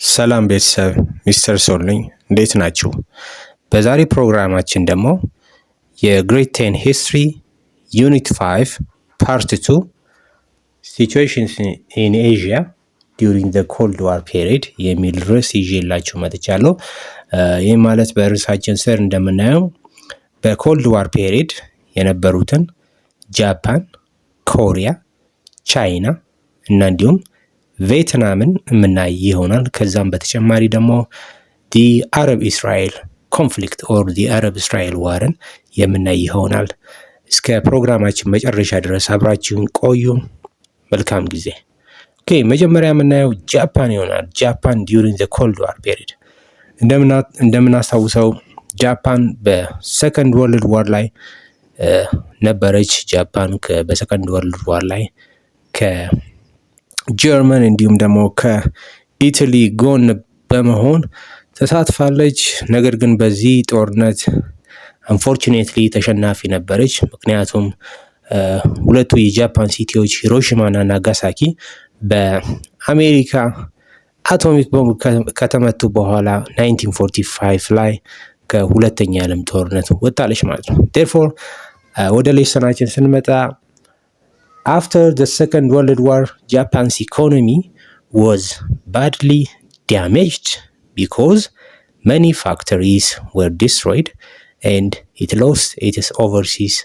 ሰላም ቤተሰብ ሚስተር ሶል ነኝ። እንዴት ናችሁ? በዛሬ ፕሮግራማችን ደግሞ የግሬድ 10 ሂስትሪ ዩኒት 5 ፓርት 2 ሲቹዌሽንስ ኢን ኤዥያ ዲዩሪንግ ዘ ኮልድ ዋር ፔሪድ የሚል ርዕስ ይዤላችሁ መጥቻለሁ። ይህ ማለት በርዕሳችን ስር እንደምናየው በኮልድ ዋር ፔሪድ የነበሩትን ጃፓን፣ ኮሪያ፣ ቻይና እና እንዲሁም ቬትናምን የምናይ ይሆናል። ከዛም በተጨማሪ ደግሞ ዲ አረብ እስራኤል ኮንፍሊክት ኦር ዲ አረብ እስራኤል ዋርን የምናይ ይሆናል። እስከ ፕሮግራማችን መጨረሻ ድረስ አብራችሁን ቆዩ። መልካም ጊዜ። ኦኬ፣ መጀመሪያ የምናየው ጃፓን ይሆናል። ጃፓን ዲዩሪንግ ዘ ኮልድ ዋር ፔሪድ እንደምናስታውሰው ጃፓን በሰከንድ ወርልድ ዋር ላይ ነበረች። ጃፓን በሰከንድ ወርልድ ዋር ላይ ጀርመን እንዲሁም ደግሞ ከኢታሊ ጎን በመሆን ተሳትፋለች። ነገር ግን በዚህ ጦርነት አንፎርቹኔትሊ ተሸናፊ ነበረች። ምክንያቱም ሁለቱ የጃፓን ሲቲዎች ሂሮሺማ እና ናጋሳኪ በአሜሪካ አቶሚክ ቦምብ ከተመቱ በኋላ 1945 ላይ ከሁለተኛ ዓለም ጦርነት ወጣለች ማለት ነው። ዴርፎር ወደ ሌሰናችን ስንመጣ after the Second World War, Japan's economy was badly damaged because many factories were destroyed and it lost its overseas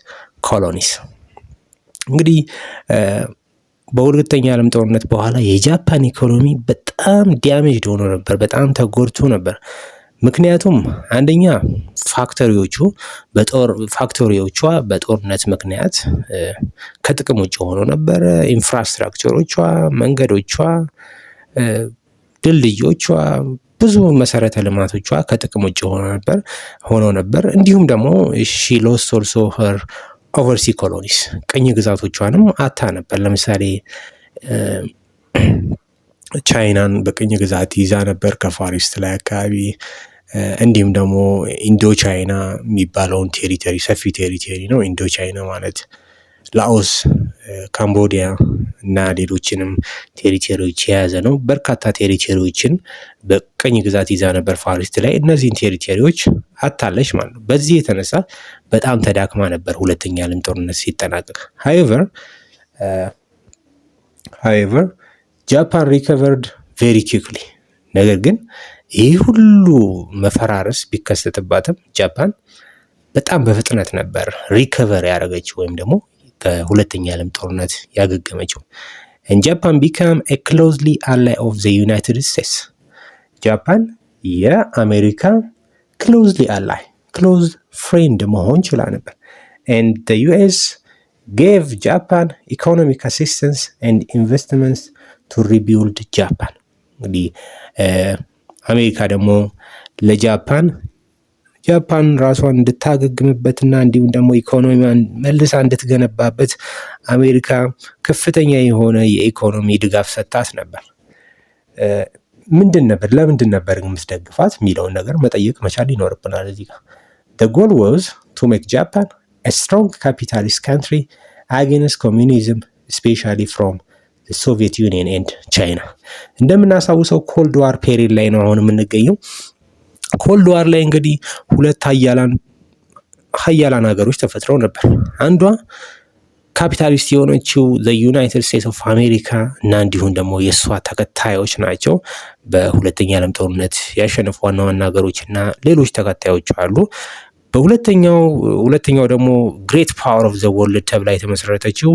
colonies. እንግዲህ በሁለተኛ ዓለም ጦርነት በኋላ የጃፓን ኢኮኖሚ በጣም ዳሜጅድ ሆኖ ነበር፣ በጣም ተጎድቶ ነበር። ምክንያቱም አንደኛ ፋክተሪዎቿ በጦርነት ምክንያት ከጥቅም ውጭ ሆኖ ነበር። ኢንፍራስትራክቸሮቿ፣ መንገዶቿ፣ ድልድዮቿ፣ ብዙ መሰረተ ልማቶቿ ከጥቅም ውጭ ሆኖ ነበር። እንዲሁም ደግሞ ሺ ሎስት ኦልሶ ሄር ኦቨርሲ ኮሎኒስ ቅኝ ግዛቶቿንም አታ ነበር። ለምሳሌ ቻይናን በቅኝ ግዛት ይዛ ነበር ከፋሪስት ላይ አካባቢ። እንዲሁም ደግሞ ኢንዶ ቻይና የሚባለውን ቴሪቶሪ ሰፊ ቴሪቶሪ ነው። ኢንዶ ቻይና ማለት ላኦስ፣ ካምቦዲያ እና ሌሎችንም ቴሪቶሪዎች የያዘ ነው። በርካታ ቴሪቶሪዎችን በቅኝ ግዛት ይዛ ነበር ፋሪስት ላይ። እነዚህን ቴሪቶሪዎች አታለች ማለት ነው። በዚህ የተነሳ በጣም ተዳክማ ነበር ሁለተኛ ዓለም ጦርነት ሲጠናቀቅ። however ጃፓን ሪከቨርድ ቬሪ ኪክሊ። ነገር ግን ይህ ሁሉ መፈራረስ ቢከሰትባትም ጃፓን በጣም በፍጥነት ነበር ሪከቨር ያደረገችው ወይም ደግሞ ከሁለተኛ ዓለም ጦርነት ያገገመችው። and Japan became a closely ally of the United States. ጃፓን የአሜሪካ closely ally close friend መሆን ችላ ነበር. and the US gave Japan economic assistance and investments to rebuild Japan. እንግዲህ አሜሪካ ደግሞ ለጃፓን ራሷን እንድታገግምበትና እንዲሁም ደግሞ ኢኮኖሚዋን መልሳ እንድትገነባበት አሜሪካ ከፍተኛ የሆነ የኢኮኖሚ ድጋፍ ሰጥታት ነበር። ለምንድን ነበር የምትደግፋት የሚለውን ነገር መጠየቅ መቻል ይኖርብናል። እዚህ ጋር the goal was to make Japan a strong capitalist country against communism, especially from the Soviet Union and China. እንደምናሳውሰው ኮልድ ዋር ፔሪድ ላይ ነው አሁን የምንገኘው። ኮልድ ዋር ላይ እንግዲህ ሁለት ሀያላን ሀገሮች ተፈጥረው ነበር። አንዷ ካፒታሊስት የሆነችው the United States of America እና እንዲሁም ደግሞ የእሷ ተከታዮች ናቸው። በሁለተኛ ዓለም ጦርነት ያሸነፉ ዋና ሀገሮች እና ሌሎች ተከታዮች አሉ። ሁለተኛው ደግሞ ግሬት ፓወር ኦፍ ዘ ወርልድ ተብላ የተመሰረተችው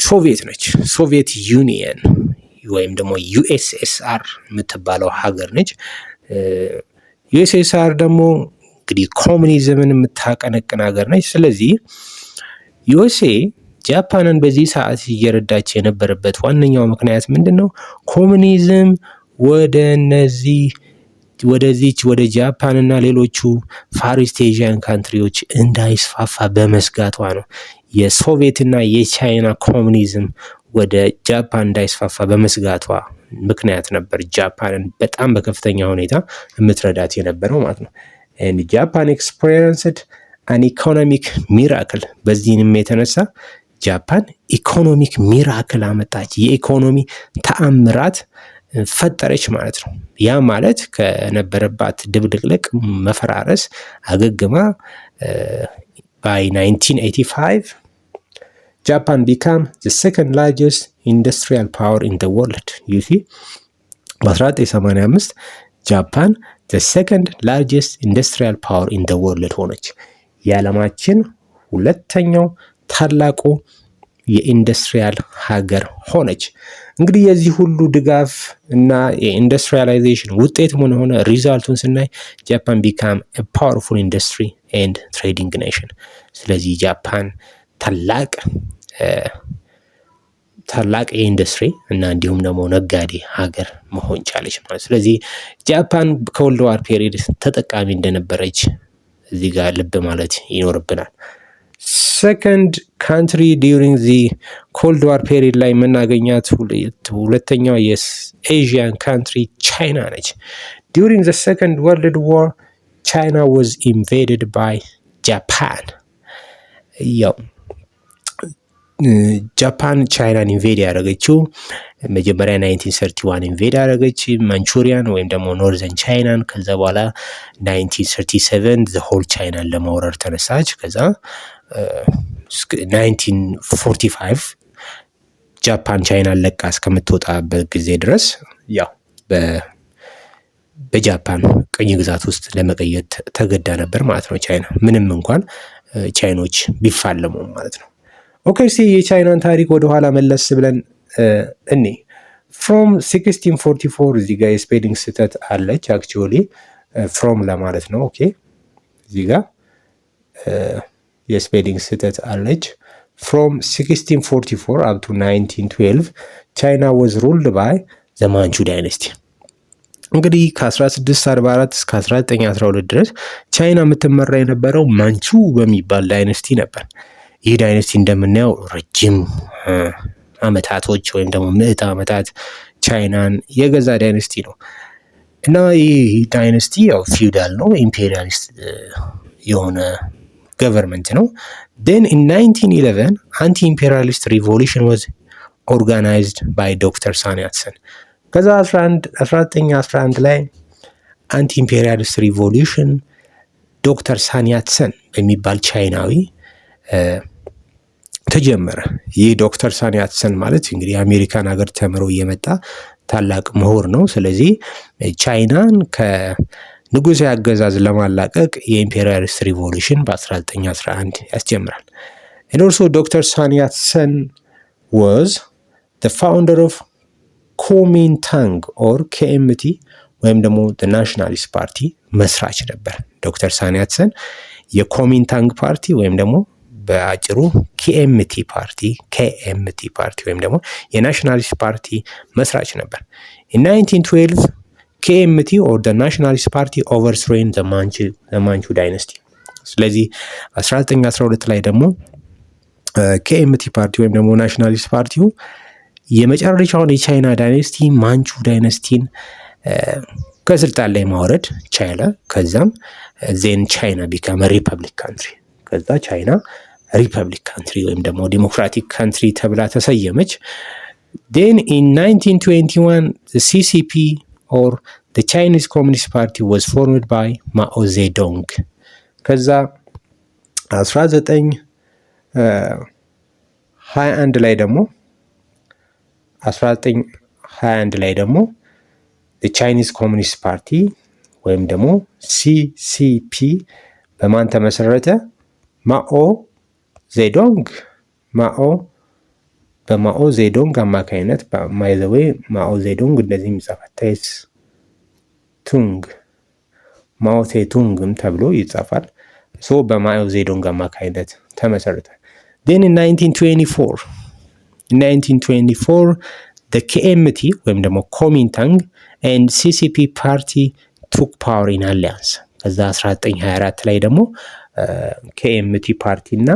ሶቪየት ነች። ሶቪየት ዩኒየን ወይም ደግሞ ዩኤስኤስአር የምትባለው ሀገር ነች። ዩኤስኤስአር ደግሞ እንግዲህ ኮሙኒዝምን የምታቀነቅን ሀገር ነች። ስለዚህ ዩኤስኤ ጃፓንን በዚህ ሰዓት እየረዳች የነበረበት ዋነኛው ምክንያት ምንድን ነው? ኮሙኒዝም ወደ ጃፓን እና ሌሎቹ ፋሪስት ኤዥያን ካንትሪዎች እንዳይስፋፋ በመስጋቷ ነው። የሶቪየት እና የቻይና ኮሙኒዝም ወደ ጃፓን እንዳይስፋፋ በመስጋቷ ምክንያት ነበር ጃፓንን በጣም በከፍተኛ ሁኔታ የምትረዳት የነበረው ማለት ነው። and Japan experienced an economic miracle. በዚህንም የተነሳ ጃፓን ኢኮኖሚክ ሚራክል አመጣች። የኢኮኖሚ ተአምራት ፈጠረች ማለት ነው። ያ ማለት ከነበረባት ድብልቅልቅ መፈራረስ አገግማ by 1985 Japan became the second largest industrial power in the world. you see በ1985 ጃፓን the second largest industrial power in the world ሆነች። የዓለማችን ሁለተኛው ታላቁ የኢንዱስትሪያል ሀገር ሆነች። እንግዲህ የዚህ ሁሉ ድጋፍ እና የኢንዱስትሪያላይዜሽን ውጤት ምን ሆነ? ሪዛልቱን ስናይ ጃፓን ቢካም ፓወርፉል ኢንዱስትሪ ኤንድ ትሬዲንግ ኔሽን። ስለዚህ ጃፓን ታላቅ የኢንዱስትሪ እና እንዲሁም ደግሞ ነጋዴ ሀገር መሆን ቻለች ማለት። ስለዚህ ጃፓን ከወርልድ ዋር ፔሪድ ተጠቃሚ እንደነበረች እዚህ ጋር ልብ ማለት ይኖርብናል። ሰከንድ ካንትሪ ዲዩሪንግ ዚ ኮልድ ዋር ፔሪድ ላይ የምናገኛት ሁለተኛው የኤዥያን ካንትሪ ቻይና ነች። ዲዩሪንግ ዘ ሰከንድ ወርልድ ዋር ቻይና ዋዝ ኢንቬድድ ባይ ጃፓን። ያው ጃፓን ቻይናን ኢንቬድ ያደረገችው መጀመሪያ 1931 ኢንቬድ ያደረገች ማንቹሪያን ወይም ደግሞ ኖርዘርን ቻይናን። ከዛ በኋላ 1937 ዘ ሆል ቻይናን ለማውረር ተነሳች። ከዛ 1945 ጃፓን ቻይናን ለቃ እስከምትወጣበት ጊዜ ድረስ ያው በጃፓን ቅኝ ግዛት ውስጥ ለመቀየት ተገዳ ነበር ማለት ነው ቻይና፣ ምንም እንኳን ቻይኖች ቢፋለሙም ማለት ነው። ኦኬ እስቲ የቻይናን ታሪክ ወደኋላ መለስ ብለን እኔ ፍሮም 1644 እዚህ ጋር የስፔሊንግ ስህተት አለች። አክቹዋሊ ፍሮም ለማለት ነው። ኦኬ እዚህ ጋር የስፔሊንግ ስህተት አለች። ፍሮም 1644 up to 1912 ቻይና was ruled by the Manchu dynasty። እንግዲህ ከ1644 እስከ 1912 ድረስ ቻይና የምትመራ የነበረው ማንቹ በሚባል ዳይነስቲ ነበር። ይህ ዳይነስቲ እንደምናየው ረጅም አመታቶች ወይም ደግሞ ምዕተ ዓመታት ቻይናን የገዛ ዳይነስቲ ነው እና ይህ ዳይነስቲ ያው ፊውዳል ነው፣ ኢምፔሪያሊስት የሆነ ገቨርንመንት ነው። then in 1911 anti-imperialist revolution was organized by Dr. Sun Yat-sen። ከዛ 1911 ላይ አንቲ ኢምፔሪያሊስት ሪቮሉሽን ዶክተር ሳን ያትሰን በሚባል ቻይናዊ ተጀመረ። ይህ ዶክተር ሳን ያትሰን ማለት እንግዲህ የአሜሪካን ሀገር ተምሮ እየመጣ ታላቅ ምሁር ነው። ስለዚህ ቻይናን ከንጉሳዊ አገዛዝ ለማላቀቅ የኢምፔሪያሊስት ሪቮሉሽን በ1911 ያስጀምራል። and also Dr. Sun Yat-sen was the founder of ኮሚንታንግ ኦር KMT ወይም ደግሞ ናሽናሊስት ፓርቲ መስራች ነበር። ዶክተር ሳን ያትሰን የኮሚንታንግ ፓርቲ ወይም ደግሞ በአጭሩ KMT ፓርቲ ወይም ደግሞ የናሽናሊስት ፓርቲ መስራች ነበር። in 1912 KMT or the nationalist party overthrew the Manchu dynasty። ስለዚህ 1912 ላይ ደግሞ KMT ፓርቲ ወይም ደግሞ ናሽናሊስት ፓርቲው የመጨረሻውን የቻይና ዳይነስቲ ማንቹ ዳይነስቲን ከስልጣን ላይ ማውረድ ቻለ። ከዛም ዜን ቻይና ቢካም ሪፐብሊክ ካንትሪ። ከዛ ቻይና ሪፐብሊክ ካንትሪ ወይም ደግሞ ዲሞክራቲክ ካንትሪ ተብላ ተሰየመች። ዜን ኢን 1921 CCP or the Chinese Communist Party was formed by Mao Zedong። ከዛ 1921 ላይ ደግሞ የቻይኒዝ ኮሚኒስት ፓርቲ ወይም ደግሞ CCP በማን ተመሰረተ? በማኦ ዜዶንግ አማካይነት። ማይዘዌ ማኦ ዜዶንግ እንደዚህ የሚጻፋት ታይስ ቱንግ ማኦ ሴቱንግም ተብሎ ይጻፋል። ሶ በማኦ ዜዶንግ አማካይነት ተመሰረተ። then in 1924 the KMT ወይም ደግሞ ኮሚንታንግ and CCP party took power in alliance። ከዛ 1924 ላይ ደግሞ KMT ፓርቲ እና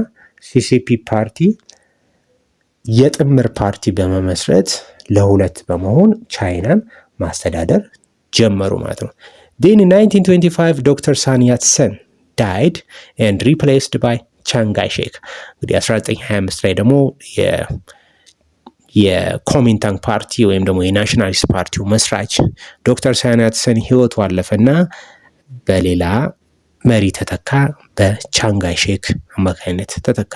CCP ፓርቲ የጥምር ፓርቲ በመመስረት ለሁለት በመሆን ቻይናን ማስተዳደር ጀመሩ ማለት ነው። then in 1925 Dr. Sun Yat-sen died and replaced by ቻንግ ጋይ ሼክ። እንግዲህ 1925 ላይ ደግሞ የኮሚንታንግ ፓርቲ ወይም ደግሞ የናሽናሊስት ፓርቲው መስራች ዶክተር ሳን ያትሰን ህይወቱ አለፈና በሌላ መሪ ተተካ። በቻንጋይ ሼክ አማካኝነት ተተካ።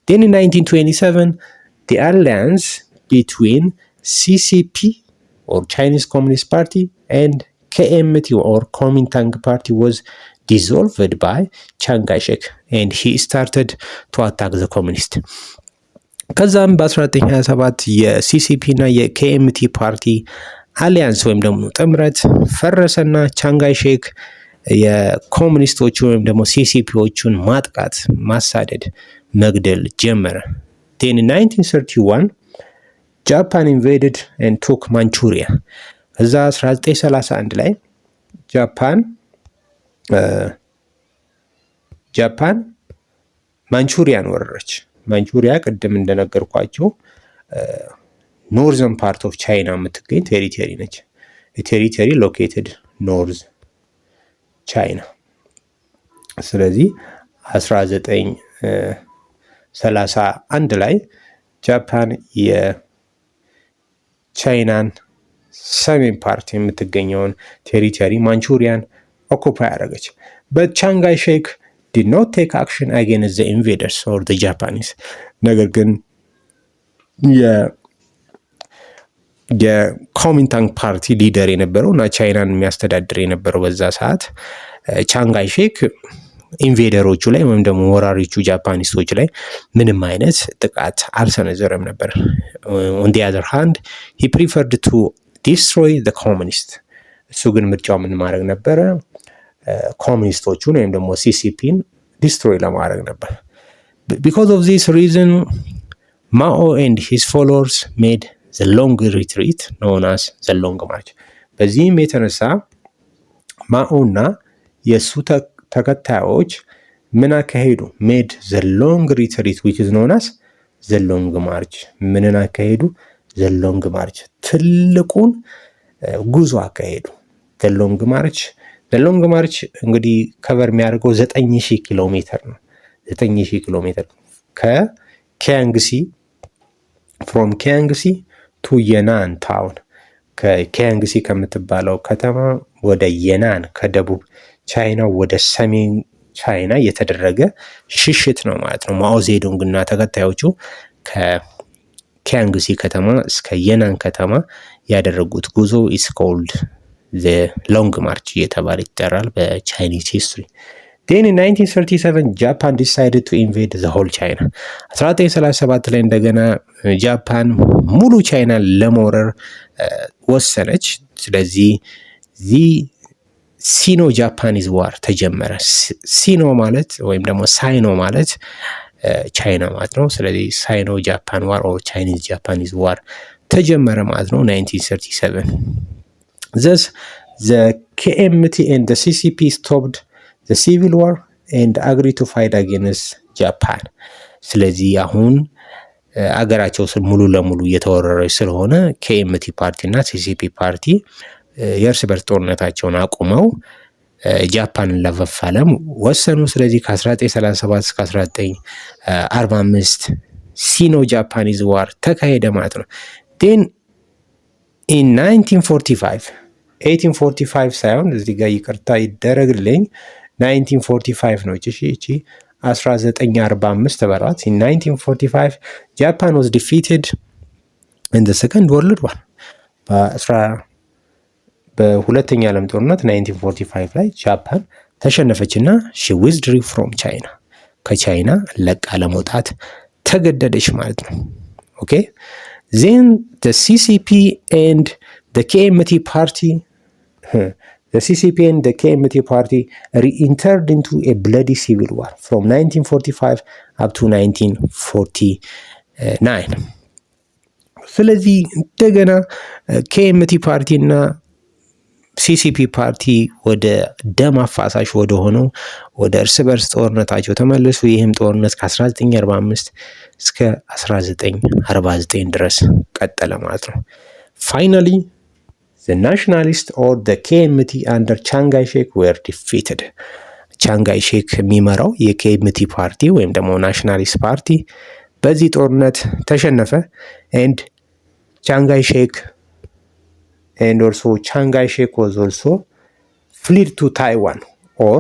then in 1927 the alliance between CCP or Chinese Communist Party and KMT or Kuomintang Party was dissolved by Chiang Kai-shek and he started to attack the communists. ከዛም በ1927 የሲሲፒ እና የኬኤምቲ ፓርቲ አሊያንስ ወይም ደግሞ ጥምረት ፈረሰና ቻንጋይ ሼክ የኮሙኒስቶቹ ወይም ደግሞ ሲሲፒዎቹን ማጥቃት፣ ማሳደድ፣ መግደል ጀመረ። then in 1931 ጃፓን invaded and took ማንቹሪያ። እዛ 1931 ላይ ጃፓን ማንቹሪያን ወረረች። ማንቹሪያ ቅድም እንደነገርኳቸው ኖርዘርን ፓርት ኦፍ ቻይና የምትገኝ ቴሪቶሪ ነች። ቴሪቶሪ ሎኬትድ ኖርዝ ቻይና። ስለዚህ 1931 ላይ ጃፓን የቻይናን ሰሜን ፓርት የምትገኘውን ቴሪቶሪ ማንቹሪያን ኦኩፓይ አደረገች። but ቻንጋይ ሼክ did not take action against the invaders or the Japanese. ነገር ግን የኮሚንታንግ ፓርቲ ሊደር የነበረው እና ቻይናን የሚያስተዳድር የነበረው በዛ ሰዓት ቻንጋይ ሼክ ኢንቬደሮቹ ላይ ወይም ደግሞ ወራሪዎቹ ጃፓኒስቶች ላይ ምንም አይነት ጥቃት አልሰነዘረም ነበር። on the other hand he preferred to destroy the communists. እሱ ግን ምርጫው ምን ማድረግ ነበረ? ኮሙኒስቶቹን ወይም ደግሞ ሲሲፒን ዲስትሮይ ለማድረግ ነበር። because of this reason Mao and his followers made the long retreat known as the long march. በዚህም የተነሳ ማኦ እና የሱ ተከታዮች ምን አካሄዱ? made the long retreat which is known as the long march. ምንን አካሄዱ? the long march ትልቁን ጉዞ አካሄዱ። the long march እንግዲህ ከቨር የሚያደርገው 9000 ኪሎ ሜትር ነው። 9000 ኪሎ ሜትር ከኪያንግሲ from ኪያንግሲ to የናን ታውን ከኪያንግሲ ከምትባለው ከተማ ወደ የናን ከደቡብ ቻይና ወደ ሰሜን ቻይና የተደረገ ሽሽት ነው ማለት ነው። ማኦ ዜዱንግ እና ተከታዮቹ ከኪያንግሲ ከተማ እስከ የናን ከተማ ያደረጉት ጉዞ is called the long march እየተባለ ይጠራል በቻይኒዝ ሂስትሪ። then in 1937 ጃፓን decided to invade the whole China. 1937 ላይ እንደገና ጃፓን ሙሉ ቻይና ለመውረር ወሰነች። ስለዚህ ሲኖ ጃፓኒዝ ዋር ተጀመረ። ሲኖ ማለት ወይም ደግሞ ሳይኖ ማለት ቻይና ማለት ነው። ስለዚህ ሳይኖ ጃፓን ዋር ኦር ቻይኒዝ ጃፓኒዝ ዋር ተጀመረ ማለት ነው 1937። thus the KMT and the CCP stopped the civil war and agreed to fight against Japan. ስለዚህ አሁን አገራቸው ሙሉ ለሙሉ እየተወረረች ስለሆነ KMT ፓርቲ እና CCP ፓርቲ የእርስ በርስ ጦርነታቸውን አቁመው ጃፓንን ለመፋለም ወሰኑ። ስለዚህ ከ1937 እስከ 1945 ሲኖ ጃፓኒዝ ዋር ተካሄደ ማለት ነው። then in 1845 ሳይሆን እዚህ ጋር ይቅርታ ይደረግልኝ 1945 ነው። እቺ 1945 ተባላት። in 1945 Japan was defeated in the second world war. በሁለተኛ ዓለም ጦርነት 1945 ላይ ጃፓን ተሸነፈችና she withdrew from China ከቻይና ለቃ ለመውጣት ተገደደች ማለት ነው። ኦኬ then the CCP and the KMT party re-entered into a bloody civil war from 1945 up to 1949. ስለዚህ እንደገና KMT ፓርቲ እና ሲሲፒ ፓርቲ ወደ ደም አፋሳሽ ወደ ሆነው ወደ እርስ በርስ ጦርነታቸው ተመለሱ። ይህም ጦርነት ከ1945 እስከ 1949 ድረስ ቀጠለ ማለት ነው። ፋይናሊ the nationalists or the KMT under Chiang Kai-shek were defeated. ቻንጋይ ሼክ የሚመራው የኬኤምቲ ፓርቲ ወይም ደግሞ ናሽናሊስት ፓርቲ በዚህ ጦርነት ተሸነፈ and ቻንጋይ ሼክ and also Chiang Kai-shek was also fled to Taiwan or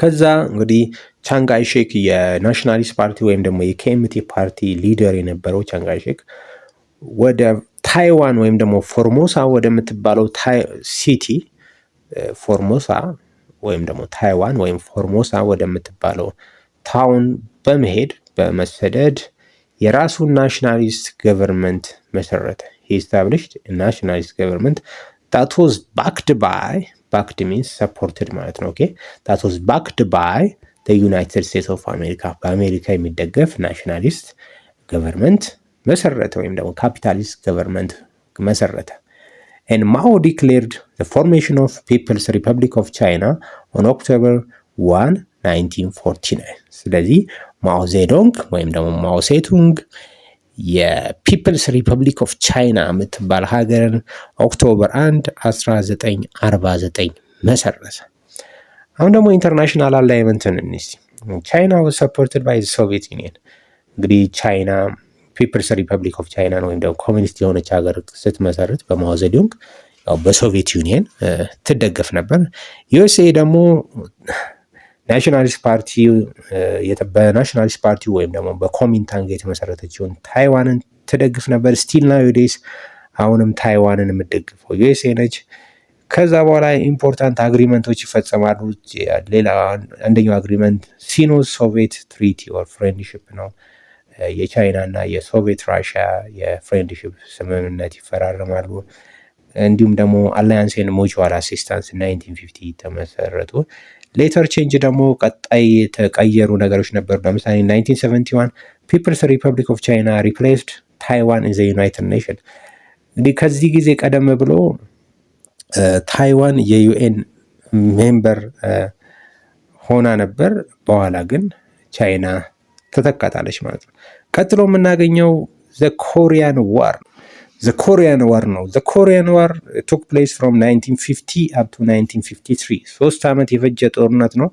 ከዛ እንግዲህ ቻንግ ካይ ሼክ የናሽናሊስት ፓርቲ ወይም ደግሞ የኬኤምቲ ፓርቲ ሊደር የነበረው ቻንግ ካይ ሼክ ወደ ታይዋን ወይም ደግሞ ፎርሞሳ ወደምትባለው ሲቲ ፎርሞሳ ወይም ደግሞ ታይዋን ወይም ፎርሞሳ ወደምትባለው ታውን በመሄድ በመሰደድ የራሱን ናሽናሊስት ገቨርንመንት መሰረተ። he established a nationalist government that was backed means supported ማለት ነው። ኦኬ that was backed by the United States of America በአሜሪካ የሚደገፍ ናሽናሊስት ገቨርንመንት መሰረተ ወይም ደግሞ ካፒታሊስት ገቨርንመንት መሰረተ። and Mao declared the formation of People's Republic of China on October 1 1949 ስለዚህ ማኦ ዜዶንግ ወይም ደግሞ ማኦ ሴቱንግ የፒፕልስ ሪፐብሊክ ኦፍ ቻይና የምትባል ሀገርን ኦክቶበር 1 1949 መሰረተ። አሁን ደግሞ ኢንተርናሽናል አላይመንትን እንስቲ። ቻይና was supported by the Soviet Union እንግዲህ ቻይና ፒፕልስ ሪፐብሊክ ኦፍ ቻይና ወይም ደግሞ ኮሚኒስት የሆነች ሀገር ስትመሰርት በማኦ ዜዱንግ ያው በሶቪየት ዩኒየን ትደገፍ ነበር። ዩኤስኤ ደግሞ ናሽናሊስት ፓርቲ በናሽናሊስት ፓርቲ ወይም ደግሞ በኮሚንታንግ የተመሰረተችውን ታይዋንን ትደግፍ ነበር። ስቲል ናውዴይስ አሁንም ታይዋንን የምትደግፈው ዩኤስኤ ነች። ከዛ በኋላ ኢምፖርታንት አግሪመንቶች ይፈጸማሉ። ሌላ አንደኛው አግሪመንት ሲኖ ሶቪየት ትሪቲ ኦር ፍሬንድሺፕ ነው። የቻይና እና የሶቪየት ራሽያ የፍሬንድሺፕ ስምምነት ይፈራረማሉ። እንዲሁም ደግሞ አላያንስ ኤንድ ሙቹዋል አሲስታንስ 1950 ተመሰረቱ። ሌተር ቼንጅ ደግሞ ቀጣይ የተቀየሩ ነገሮች ነበሩ። ለምሳሌ 1971 ፒፕልስ ሪፐብሊክ ኦፍ ቻይና ሪፕሌስድ ታይዋን ኢን ዘ ዩናይትድ ኔሽን። እንግዲህ ከዚህ ጊዜ ቀደም ብሎ ታይዋን የዩኤን ሜምበር ሆና ነበር። በኋላ ግን ቻይና ተተካታለች ማለት ነው። ቀጥሎ የምናገኘው ዘ ኮሪያን ዋር The Korean War ነው። The Korean War took place from 1950 up to 1953 3 ዓመት የፈጀ ጦርነት ነው፣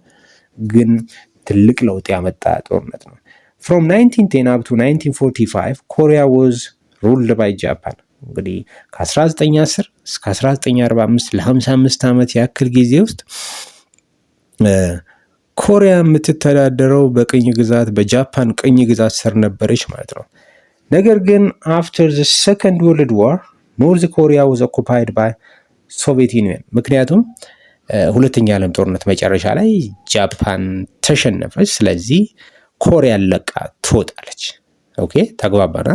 ግን ትልቅ ለውጥ ያመጣ ጦርነት ነው። From 1910 up to 1945 Korea was ruled by Japan። እንግዲህ ከ1910 እስከ 1945 ለ55 ዓመት ያክል ጊዜ ውስጥ ኮሪያ የምትተዳደረው በቅኝ ግዛት በጃፓን ቅኝ ግዛት ስር ነበረች ማለት ነው። ነገር ግን after the second world war North Korea was occupied by Soviet Union። ምክንያቱም ሁለተኛ ዓለም ጦርነት መጨረሻ ላይ ጃፓን ተሸነፈች። ስለዚህ ኮሪያን ለቃ ትወጣለች። ኦኬ ተግባባና።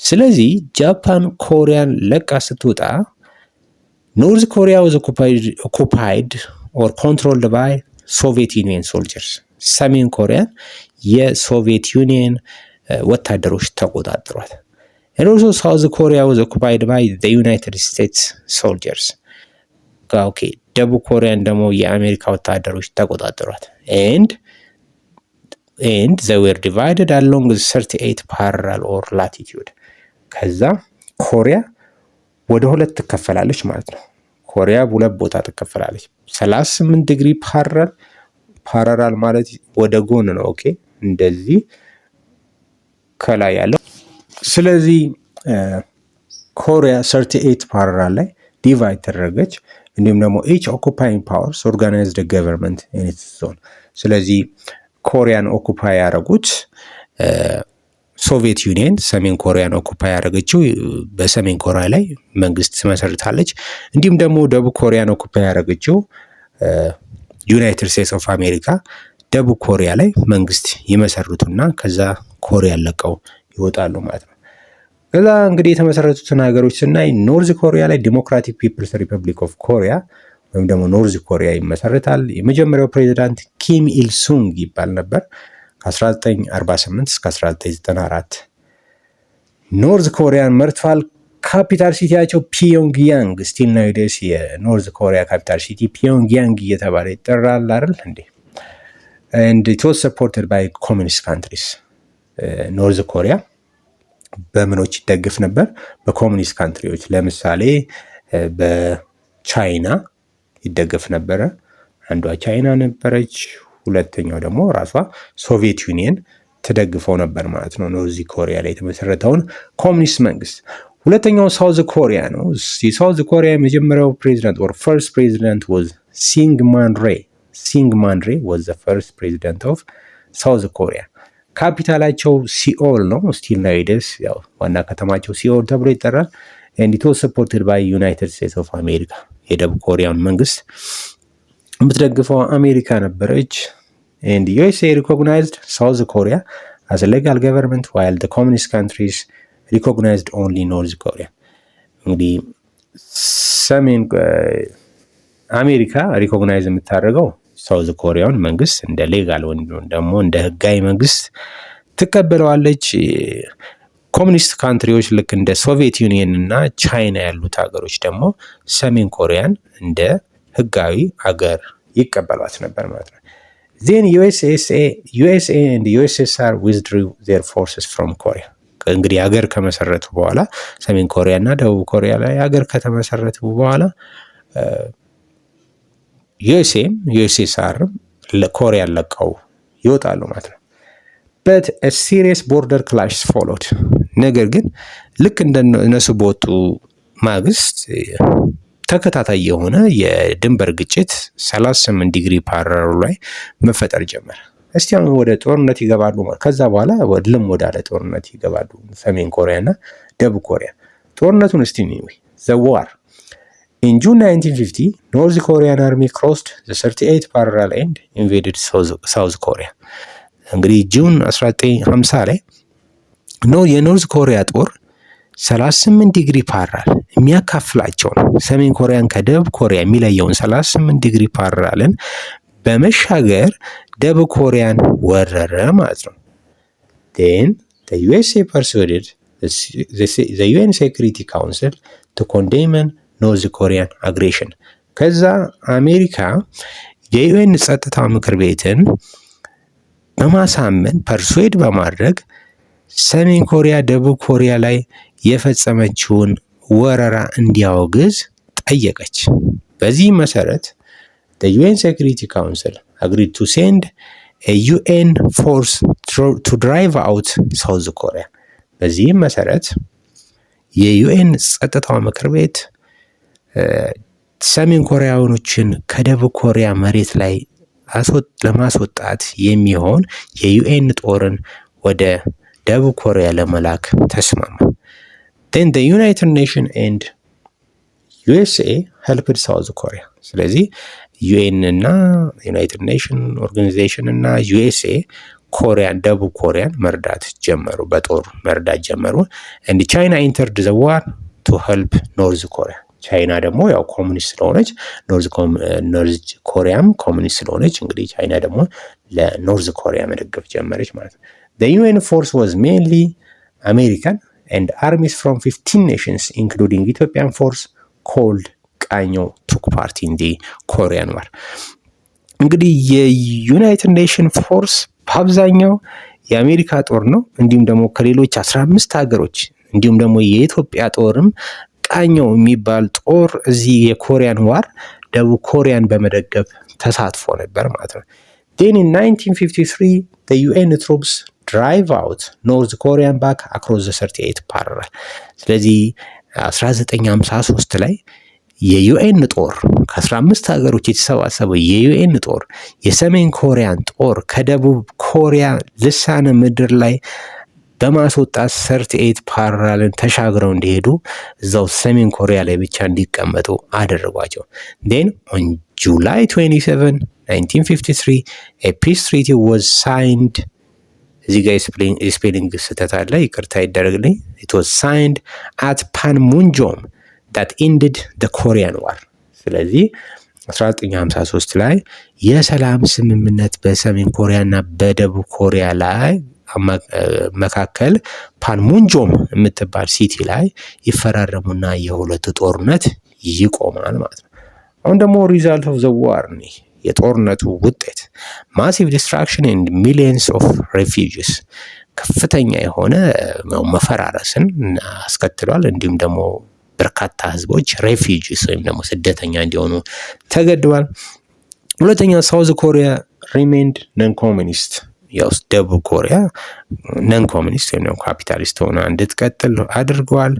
ስለዚህ ጃፓን ኮሪያን ለቃ ስትወጣ North Korea was occupied or controlled by Soviet Union soldiers። ሰሜን ኮሪያን የሶቪየት ዩኒየን ወታደሮች ተቆጣጥሯት። and also South Korea was occupied by the United States soldiers። ኦኬ ደቡብ ኮሪያን ደግሞ የአሜሪካ ወታደሮች ተቆጣጥሯት። and they were divided along the 38 parallel or latitude። ከዛ ኮሪያ ወደ ሁለት ትከፈላለች ማለት ነው። ኮሪያ ሁለት ቦታ ትከፈላለች። 38 ዲግሪ ፓራራል ማለት ወደ ጎን ነው። ኦኬ እንደዚህ ከላይ ያለው። ስለዚህ ኮሪያ 38 ፓራራል ላይ ዲቫይድ ተደረገች። እንዲሁም ደግሞ each occupying powers organized a government in its zone። ስለዚህ ኮሪያን ኦኩፓይ ያደረጉት ሶቪየት ዩኒየን ሰሜን ኮሪያን ኦኩፓይ ያደረገችው በሰሜን ኮሪያ ላይ መንግስት ትመሰርታለች። እንዲሁም ደግሞ ደቡብ ኮሪያን ኦኩፓይ ያደረገችው ዩናይትድ ስቴትስ ኦፍ አሜሪካ ደቡብ ኮሪያ ላይ መንግስት ይመሰርቱና ከዛ ኮሪያን ለቀው ይወጣሉ ማለት ነው። ከዛ እንግዲህ የተመሰረቱትን ሀገሮች ስናይ ኖርዝ ኮሪያ ላይ ዲሞክራቲክ ፒፕልስ ሪፐብሊክ ኦፍ ኮሪያ ወይም ደግሞ ኖርዝ ኮሪያ ይመሰረታል። የመጀመሪያው ፕሬዚዳንት ኪም ኢል ሱንግ ይባል ነበር ከ1948 እስከ 1994 ኖርዝ ኮሪያን መርቷል። ካፒታል ሲቲያቸው ፒዮንግያንግ ስቲል ናው ዴስ የኖርዝ ኮሪያ ካፒታል ሲቲ ፒዮንግያንግ እየተባለ ይጠራል አይደል እንዴ። and it was supported by communist countries። ኖርዝ ኮሪያ በምኖች ይደግፍ ነበር? በኮሚኒስት ካንትሪዎች። ለምሳሌ በቻይና ይደገፍ ነበረ። አንዷ ቻይና ነበረች። ሁለተኛው ደግሞ ራሷ ሶቪየት ዩኒየን ትደግፈው ነበር ማለት ነው፣ ኖርዝ ኮሪያ ላይ የተመሰረተውን ኮሚኒስት መንግስት። ሁለተኛው ሳውዝ ኮሪያ ነው። የሳውዝ ኮሪያ የመጀመሪያው ፕሬዚዳንት or first president was Syngman Rhee. Syngman Rhee was the first president of South Korea. ካፒታላቸው ሲኦል ነው። ስቲል ናይደስ ያው ዋና ከተማቸው ሲኦል ተብሎ ይጠራል። and it was supported by United States of America. የደቡብ ኮሪያን መንግስት የምትደግፈው አሜሪካ ነበረች። and USA recognized South Korea as a legal government while the communist countries recognized only North Korea. እንግዲህ ሰሜን አሜሪካ ሪኮግናይዝ የምታደርገው ሳውዝ ኮሪያን መንግስት እንደ ሌጋል ወይም ደግሞ እንደ ህጋዊ መንግስት ትቀበለዋለች። ኮሚኒስት ካንትሪዎች ልክ እንደ ሶቪየት ዩኒየን እና ቻይና ያሉት ሀገሮች ደግሞ ሰሜን ኮሪያን እንደ ህጋዊ ሀገር ይቀበሏት ነበር ማለት ነው። then USA and USSR withdrew their forces from Korea. እንግዲህ ሀገር ከመሰረቱ በኋላ ሰሜን ኮሪያ እና ደቡብ ኮሪያ ላይ ሀገር ከተመሰረቱ በኋላ USSR ኮሪያን ለቀው ይወጣሉ ማለት ነው። but a serious border clash followed. ነገር ግን ልክ እንደነሱ በወጡ ማግስት ተከታታይ የሆነ የድንበር ግጭት 38 ዲግሪ ፓራሉ ላይ መፈጠር ጀመረ። እስቲ አሁን ወደ ጦርነት ይገባሉ ማለት ከዛ በኋላ ወድልም ወዳለ ጦርነት ይገባሉ ሰሜን ኮሪያ እና ደቡብ ኮሪያ። ጦርነቱን እስቲ ነው the war. In June 1950 North Korean army crossed the 38 parallel and invaded South Korea. እንግዲህ ጁን 1950 ላይ የኖርዝ ኮሪያ ጦር 38 ዲግሪ ፓራል የሚያካፍላቸውን ሰሜን ኮሪያን ከደቡብ ኮሪያ የሚለየውን 38 ዲግሪ ፓራልን በመሻገር ደቡብ ኮሪያን ወረረ ማለት ነው። then the USA persuaded the UN Security Council to condemn North Korean aggression. ከዛ አሜሪካ የዩኤን ጸጥታ ምክር ቤትን በማሳመን ፐርሱዌድ በማድረግ ሰሜን ኮሪያ ደቡብ ኮሪያ ላይ የፈጸመችውን ወረራ እንዲያወግዝ ጠየቀች። በዚህ መሰረት the UN Security Council agreed to send a UN force to drive out South Korea. በዚህም መሰረት የዩኤን ጸጥታው ምክር ቤት ሰሜን ኮሪያኖችን ከደቡብ ኮሪያ መሬት ላይ ለማስወጣት የሚሆን የዩኤን ጦርን ወደ ደቡብ ኮሪያ ለመላክ ተስማማ። then the United Nations and USA helped South Korea. ስለዚህ ዩኤን እና ዩናይትድ ኔሽን ኦርጋናይዜሽን እና ዩኤስኤ ኮሪያን ደቡብ ኮሪያን መርዳት ጀመሩ፣ በጦር መርዳት ጀመሩ። and China entered the war to help North Korea. ቻይና ደግሞ ያው ኮሙኒስት ስለሆነች ኖርዝ ኮሪያም ኮሙኒስት ስለሆነች እንግዲህ ቻይና ደግሞ ለኖርዝ ኮሪያ መደገፍ ጀመረች ማለት ነው። the UN force was mainly American and armies from 15 nations including Ethiopian force called ቃኞ took part in the Korean War. እንግዲህ የዩናይትድ ኔሽን ፎርስ በአብዛኛው የአሜሪካ ጦር ነው። እንዲሁም ደግሞ ከሌሎች 15 ሀገሮች እንዲሁም ደግሞ የኢትዮጵያ ጦርም ቃኘው የሚባል ጦር እዚህ የኮሪያን ዋር ደቡብ ኮሪያን በመደገፍ ተሳትፎ ነበር ማለት ነው። then in 1953 the UN troops drive out North Korean back across the 38 parallel. ስለዚህ 1953 ላይ የዩኤን ጦር ከ15 ሀገሮች የተሰባሰበው የዩኤን ጦር የሰሜን ኮሪያን ጦር ከደቡብ ኮሪያ ልሳነ ምድር ላይ በማስወጣት 38 ፓራልን ተሻግረው እንዲሄዱ እዛው ሰሜን ኮሪያ ላይ ብቻ እንዲቀመጡ አደረጓቸው። then on July 27 1953 a peace treaty was signed. እዚህ ጋር ስፔሊንግ ስህተት አለ፣ ይቅርታ ይደረግልኝ። it was signed at Panmunjom that ended the Korean War. ስለዚህ 1953 ላይ የሰላም ስምምነት በሰሜን ኮሪያ እና በደቡብ ኮሪያ ላይ መካከል ፓንሙንጆም የምትባል ሲቲ ላይ ይፈራረሙና የሁለቱ ጦርነት ይቆማል ማለት ነው። አሁን ደግሞ ሪዛልት ኦፍ ዘ ዋር ነው የጦርነቱ ውጤት ማሲቭ ዲስትራክሽን ኤንድ ሚሊየንስ ኦፍ ሬፊውጂስ ከፍተኛ የሆነ መፈራረስን አስከትሏል። እንዲሁም ደግሞ በርካታ ህዝቦች ሬፊውጂስ ወይም ደግሞ ስደተኛ እንዲሆኑ ተገድዋል። ሁለተኛ ሳውዝ ኮሪያ ሪሜንድ ነን ኮሚኒስት ያው ደቡብ ኮሪያ ነን ኮሚኒስት ወይም ካፒታሊስት ሆና እንድትቀጥል አድርገዋል።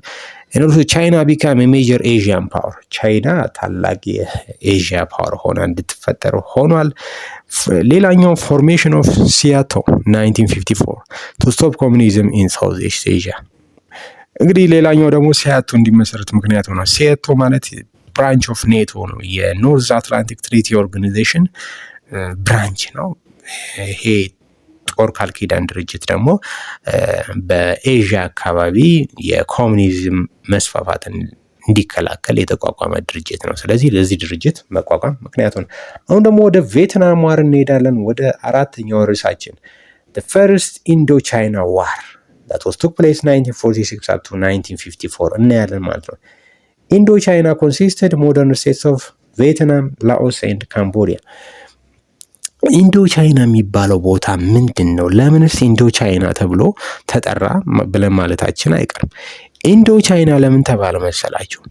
ቻይና ቢካም ሜጀር ኤዥያን ፓወር፣ ቻይና ታላቅ የኤዥያ ፓወር ሆና እንድትፈጠር ሆኗል። ሌላኛው ፎርሜሽን ኦፍ ሲያቶ 1954 ቱ ስቶፕ ኮሚኒዝም ኢን ሳውዝ ኢስት ኤዥያ። እንግዲህ ሌላኛው ደግሞ ሲያቶ እንዲመሰረት ምክንያት ሆኗል። ሲያቶ ማለት ብራንች ኦፍ ኔቶ ነው፣ የኖርዝ አትላንቲክ ትሪቲ ኦርጋናይዜሽን ብራንች ነው። ይሄ ጦር ቃል ኪዳን ድርጅት ደግሞ በኤዥያ አካባቢ የኮሙኒዝም መስፋፋትን እንዲከላከል የተቋቋመ ድርጅት ነው። ስለዚህ ለዚህ ድርጅት መቋቋም ምክንያቱ ነው። አሁን ደግሞ ወደ ቬትናም ዋር እንሄዳለን። ወደ አራተኛው ርዕሳችን the first Indo-China war that was took place 1946 up to 1954 እናያለን ማለት ነው። ኢንዶ-ቻይና consisted modern states of Vietnam, Laos and Cambodia። ኢንዶ ቻይና የሚባለው ቦታ ምንድን ነው? ለምንስ ኢንዶ ቻይና ተብሎ ተጠራ ብለን ማለታችን አይቀርም። ኢንዶ ቻይና ለምን ተባለ መሰላችሁ?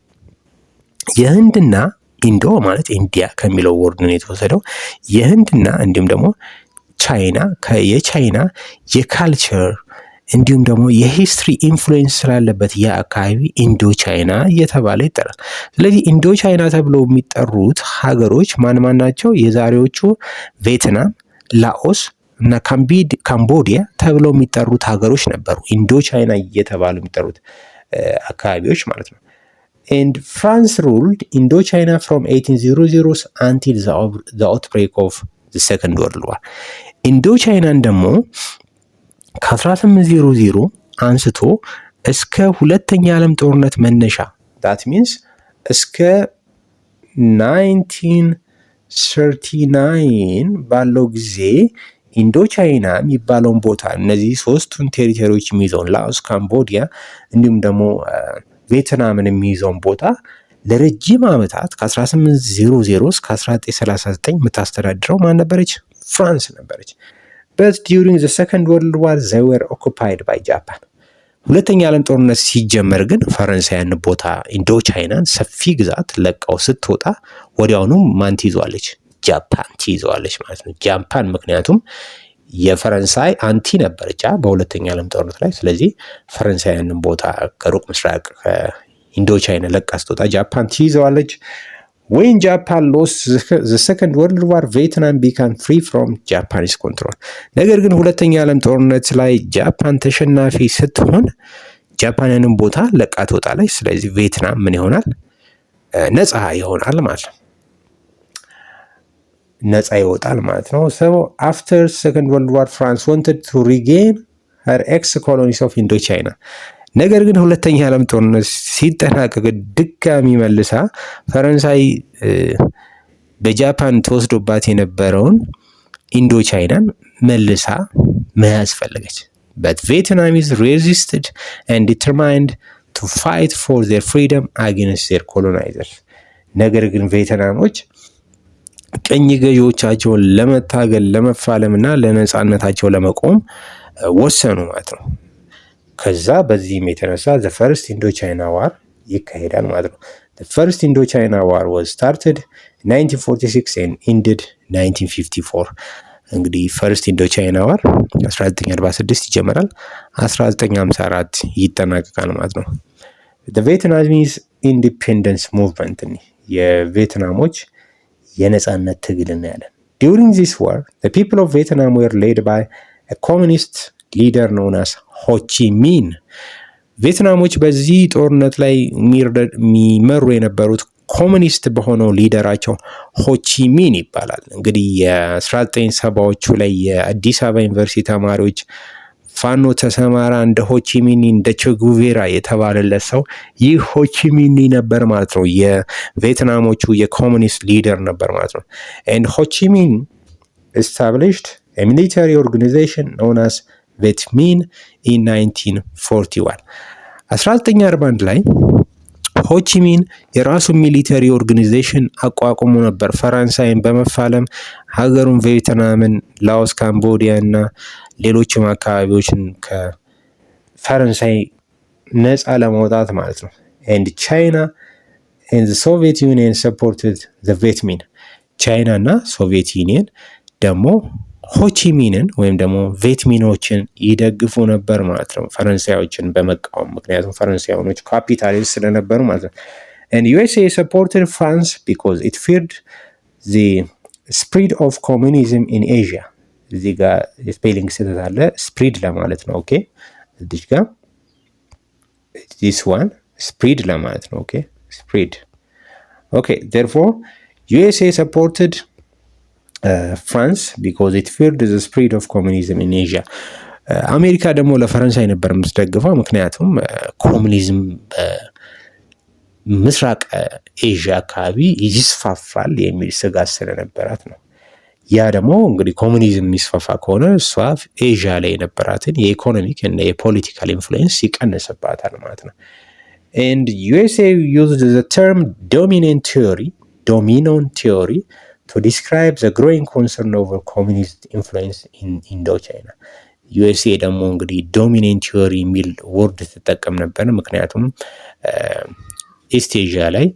የህንድና ኢንዶ ማለት ኢንዲያ ከሚለው ወርድ ነው የተወሰደው። የህንድና እንዲሁም ደግሞ ቻይና የቻይና የካልቸር እንዲሁም ደግሞ የሂስትሪ ኢንፍሉዌንስ ስላለበት የአካባቢ ኢንዶ ቻይና እየተባለ ይጠራል። ስለዚህ ኢንዶ ቻይና ተብለው የሚጠሩት ሀገሮች ማን ማን ናቸው? የዛሬዎቹ ቬትናም፣ ላኦስ እና ካምቦዲያ ተብለው የሚጠሩት ሀገሮች ነበሩ። ኢንዶ ቻይና እየተባሉ የሚጠሩት አካባቢዎች ማለት ነው። and France ruled Indochina from 1800s until the outbreak of the Second World War። ኢንዶቻይናን ደግሞ ከ1800 አንስቶ እስከ ሁለተኛ ዓለም ጦርነት መነሻ that means እስከ 1939 ባለው ጊዜ ኢንዶቻይና የሚባለውን ቦታ እነዚህ ሶስቱን ቴሪቶሪዎች የሚይዘውን ላኦስ፣ ካምቦዲያ እንዲሁም ደግሞ ቬትናምን የሚይዘውን ቦታ ለረጅም ዓመታት ከ1800 እስከ 1939 የምታስተዳድረው ማን ነበረች? ፍራንስ ነበረች። but during the Second World War they were occupied by Japan። ሁለተኛ ዓለም ጦርነት ሲጀመር ግን ፈረንሳያን ቦታ ኢንዶቻይናን ሰፊ ግዛት ለቀው ስትወጣ ወዲያውኑ ማን ትይዘዋለች? ጃፓን ትይዘዋለች ማለት ነው። ጃፓን ምክንያቱም የፈረንሳይ አንቲ ነበረች በሁለተኛ ዓለም ጦርነት ላይ። ስለዚህ ፈረንሳያንን ቦታ ከሩቅ ምስራቅ ከኢንዶቻይና ለቃ ስትወጣ ጃፓን ትይዘዋለች። when Japan lost the Second World War Vietnam became free from Japanese control። ነገር ግን ሁለተኛ ዓለም ጦርነት ላይ ጃፓን ተሸናፊ ስትሆን ጃፓንን ቦታ ለቃ ትወጣለች። ስለዚህ ቪየትናም ምን ይሆናል? ነፃ ይሆናል ማለት ነው። ነፃ ይወጣል ማለት ነው። so after Second World War France wanted to regain her ex-colonies of Indochina። ነገር ግን ሁለተኛ ዓለም ጦርነት ሲጠናቀቅ ድጋሚ መልሳ ፈረንሳይ በጃፓን ተወስዶባት የነበረውን ኢንዶቻይናን መልሳ መያዝ ፈለገች። but Vietnamese resisted and determined to fight for their freedom against their colonizers። ነገር ግን ቬትናሞች ቀኝ ገዢዎቻቸውን ለመታገል ለመፋለምና ለነጻነታቸው ለመቆም ወሰኑ ማለት ነው። ከዛ በዚህም የተነሳ the first Indochina war ይካሄዳል ማለት ነው። the first Indochina war was started 1946 and ended 1954። እንግዲህ ፈርስት ኢንዶቻይና ዋር 1946 ይጀምራል፣ 1954 ይጠናቀቃል ማለት ነው። the Vietnamese independence movement የቬትናሞች የነጻነት ትግል እናያለን። during this war the people of Vietnam were led by a communist leader known as Ho Chi Minh። ቬትናሞች በዚህ ጦርነት ላይ የሚመሩ የነበሩት ኮሙኒስት በሆነው ሊደራቸው ሆቺሚን ይባላል። እንግዲህ የ1970ዎቹ ላይ የአዲስ አበባ ዩኒቨርሲቲ ተማሪዎች ፋኖ ተሰማራ እንደ ሆቺሚኒ እንደ ቼጉቬራ የተባለለት ሰው ይህ ሆቺሚኒ ነበር ማለት ነው። የቬትናሞቹ የኮሙኒስት ሊደር ነበር ማለት ነው። and Ho Chi Minh established a military organization known as Viet Minh in 1941። 1941 ላይ ሆቺሚን የራሱ ሚሊተሪ ኦርጋናይዜሽን አቋቁሞ ነበር። ፈረንሳይን በመፋለም ሀገሩን ቬትናምን፣ ላኦስ፣ ካምቦዲያ እና ሌሎችም አካባቢዎችን ከፈረንሳይ ነፃ ለማውጣት ማለት ነው። and China and the Soviet Union supported the Viet Minh። ቻይና እና ሶቪየት ዩኒየን ደግሞ ሆቺሚንን ወይም ደግሞ ቬትሚኖችን ይደግፉ ነበር ማለት ነው፣ ፈረንሳዮችን በመቃወም ምክንያቱም ፈረንሳዮች ካፒታሊስት ስለነበሩ ማለት ነው። and USA supported France because it feared the spread of communism in Asia። እዚህ ጋር ስፔሊንግ ስህተት አለ፣ ስፕሪድ ለማለት ነው። ኦኬ እዚህ ጋር this one spread ለማለት ነው። ኦኬ spread okay therefore USA supported France because it feared the spread of communism in Asia። አሜሪካ ደግሞ ለፈረንሳይ ነበር የምትደግፈው ምክንያቱም ኮሙኒዝም ምስራቅ ኤዥያ አካባቢ ይስፋፋል የሚል ስጋት ስለነበራት ነው። ያ ደግሞ እንግዲህ ኮሙኒዝም የሚስፋፋ ከሆነ እሷ ኤዥያ ላይ የነበራትን የኢኮኖሚክ እና የፖለቲካል ኢንፍሉዌንስ ይቀንስባታል ማለት ነው። and USA used the term dominant theory to describe the growing concern over communist influence in Indochina። USA ደግሞ እንግዲህ ዶሚኔንት ቲዮሪ የሚል ወርድ ትጠቀም ነበር ምክንያቱም ኢስት ኤዥያ ላይ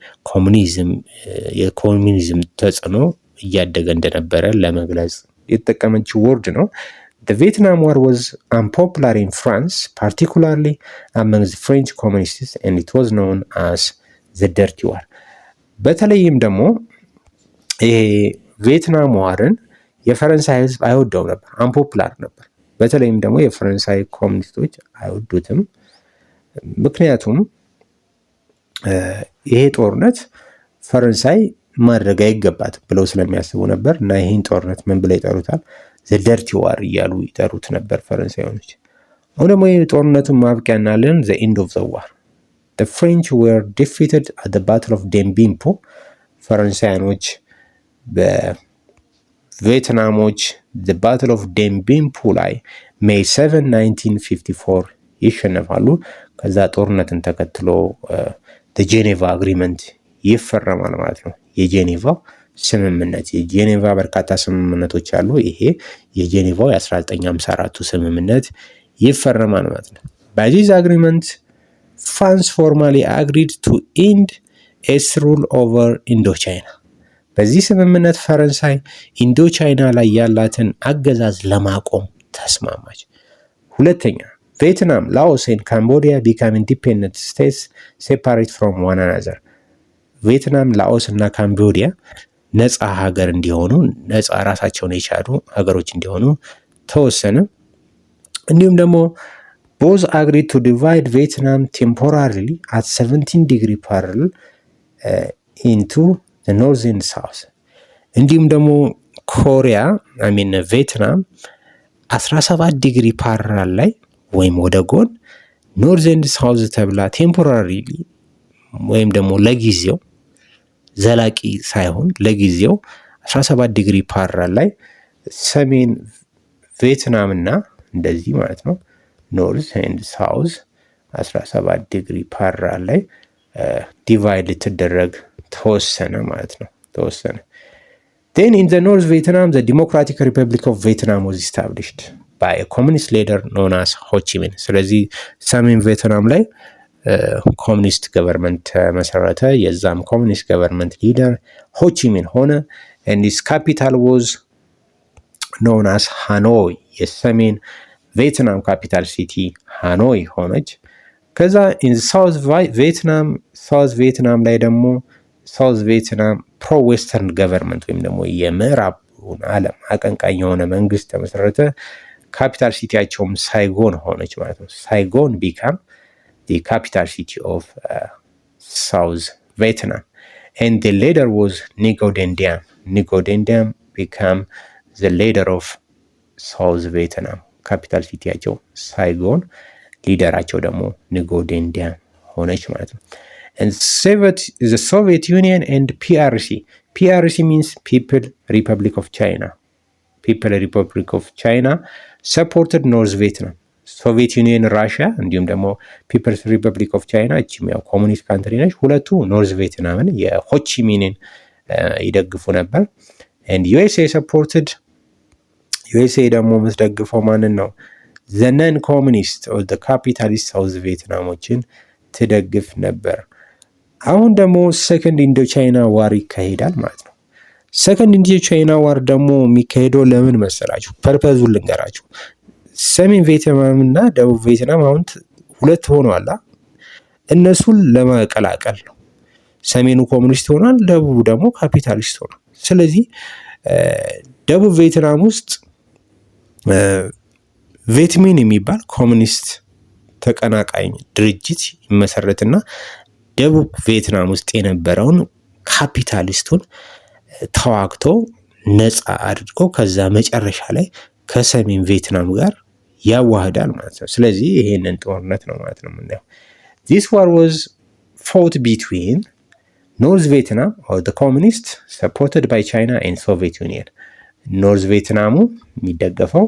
የኮሙኒዝም ተጽዕኖ እያደገ እንደነበረ ለመግለጽ የተጠቀመችው ወርድ ነው። The Vietnam War was unpopular in France, particularly among the French communists, and it was known as the Dirty War። በተለይም ደግሞ ይሄ ቪየትናም ዋርን የፈረንሳይ ህዝብ አይወደው ነበር፣ አንፖፑላር ነበር። በተለይም ደግሞ የፈረንሳይ ኮሚኒስቶች አይወዱትም። ምክንያቱም ይሄ ጦርነት ፈረንሳይ ማድረግ አይገባትም ብለው ስለሚያስቡ ነበር እና ይህን ጦርነት ምን ብለው ይጠሩታል? ዘ ደርቲ ዋር እያሉ ይጠሩት ነበር ፈረንሳዮች። አሁን ደግሞ የጦርነቱን ማብቂያ እናለን። ዘ ኤንድ ኦፍ ዘ ዋር the French were defeated at the Battle of Dien Bien Phu። ፈረንሳያኖች በቪየትናሞች the Battle of Dien Bien Phu ላይ May 7 1954 ይሸነፋሉ። ከዛ ጦርነትን ተከትሎ ጄኔቫ አግሪመንት ይፈረማል ማለት ነው። የጄኔቫ ስምምነት የጄኔቫ በርካታ ስምምነቶች አሉ። ይሄ የጄኔቫው የ1954ቱ ስምምነት ይፈረማል ማለት ነው። by this agreement France formally agreed to end its rule over Indochina። በዚህ ስምምነት ፈረንሳይ ኢንዶቻይና ላይ ያላትን አገዛዝ ለማቆም ተስማማች። ሁለተኛ ቪየትናም፣ ላኦስ and Cambodia became independent states separate from one another። ቪየትናም፣ ላኦስ እና ካምቦዲያ ነፃ ሀገር እንዲሆኑ ነፃ ራሳቸውን የቻሉ ሀገሮች እንዲሆኑ ተወሰነ። እንዲሁም ደግሞ both agreed to divide Vietnam temporarily at 17 degree parallel into the north and south። እንዲሁም ደግሞ ኮሪያ ቪየትናም 17 ዲግሪ ፓራል ላይ ወይም ወደ ጎን ኖርዝ ኤንድ ሳውዝ ተብላ ቴምፖራሪ ወይም ደግሞ ለጊዜው ዘላቂ ሳይሆን ለጊዜው 17 ዲግሪ ፓራል ላይ ሰሜን ቪየትናም እና እንደዚህ ማለት ነው ኖርዝ ኤንድ ሳውዝ 17 ዲግሪ ፓራል ላይ ዲቫይድ ልትደረግ ተወሰነ ማለት ነው። ተወሰነ። Then in the North Vietnam, the Democratic Republic of Vietnam was established by a communist leader known as Ho Chi Minh። ስለዚህ ሰሜን ቪየትናም ላይ ኮሚኒስት ገቨርንመንት መሰረተ። የዛም ኮሚኒስት ገቨርንመንት ሊደር ሆ ቺ ሚን ሆነ። and its capital was known as Hanoi። የሰሜን ቪየትናም ካፒታል ሲቲ ሃኖይ ሆነች። ከዛ in South Vietnam ላይ ደግሞ ሳውዝ ቪየትናም ፕሮ ዌስተርን ገቨርንመንት ወይም ደግሞ የምዕራቡን ዓለም አቀንቃኝ የሆነ መንግስት ተመሰረተ። ካፒታል ሲቲያቸውም ሳይጎን ሆነች ማለት ነው። ሳይጎን ቢካም the capital city of South Vietnam and the leader was Ngo Dinh Diem. Ngo Dinh Diem became the leader of South Vietnam። ካፒታል ሲቲያቸው ሳይጎን ሊደራቸው ደግሞ Ngo Dinh Diem ሆነች ማለት ነው። and the Soviet Union and PRC means People Republic of China supported North Vietnam። ሶቪየት ዩኒየን ራሽያ እንዲሁም ደግሞ ፒፕልስ ሪፐብሊክ ኦፍ ቻይና እቺም ያው ኮሙኒስት ካንትሪ ነች። ሁለቱ ኖርዝ ቪየትናምን የሆቺሚንን ይደግፉ ነበር። and USA supported USA ደግሞ የምትደግፈው ማንን ነው? the non communist or the capitalist ሳውዝ ቪየትናሞችን ትደግፍ ነበር። አሁን ደግሞ ሰከንድ ኢንዶ ቻይና ዋር ይካሄዳል ማለት ነው። ሰከንድ ኢንዶ ቻይና ዋር ደግሞ የሚካሄደው ለምን መሰላችሁ? ፐርፐዙን ልንገራችሁ። ሰሜን ቬትናም እና ደቡብ ቬትናም አሁን ሁለት ሆነዋል። እነሱን ለመቀላቀል ነው። ሰሜኑ ኮሙኒስት ሆኗል፣ ደቡቡ ደግሞ ካፒታሊስት ሆኗል። ስለዚህ ደቡብ ቬትናም ውስጥ ቬትሚን የሚባል ኮሙኒስት ተቀናቃኝ ድርጅት ይመሰረትና ደቡብ ቬትናም ውስጥ የነበረውን ካፒታሊስቱን ተዋግቶ ነፃ አድርጎ ከዛ መጨረሻ ላይ ከሰሜን ቬትናም ጋር ያዋህዳል ማለት ነው። ስለዚህ ይሄንን ጦርነት ነው ማለት ነው የምናየው። This war was fought between North Vietnam or the communist supported by China and Soviet Union. ኖርዝ ቬትናሙ የሚደገፈው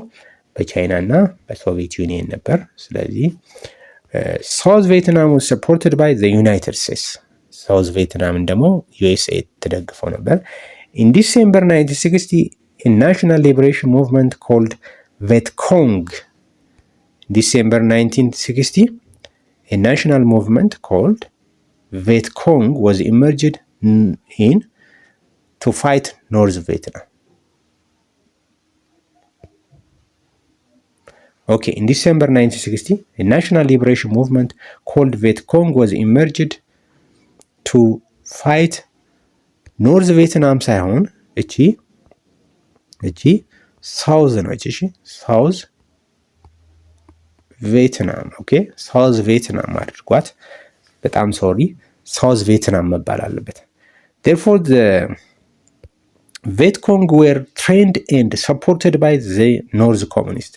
በቻይና እና በሶቪየት ዩኒየን ነበር። ስለዚህ ሳውዝ ቬትናም was supported by the United States. ሳውዝ ቬትናምን ደግሞ ዩኤስኤ ተደግፈው ነበር። In December 1960 a national liberation movement called Vietcong. December 1960 a national movement called Vietcong was emerged in to fight North Vietnam. Okay, in December 1960 a national liberation movement called Vietcong was emerged to fight ኖርዝ ቬትናም ሳይሆን እቺ ሳውዝ ነው። እቺ ሳውዝ ቬትናም ኦኬ፣ ሳውዝ ቬትናም አድርጓት። በጣም ሶሪ፣ ሳውዝ ቬትናም መባል አለበት። therefore the Vietcong were trained and supported by the North communist.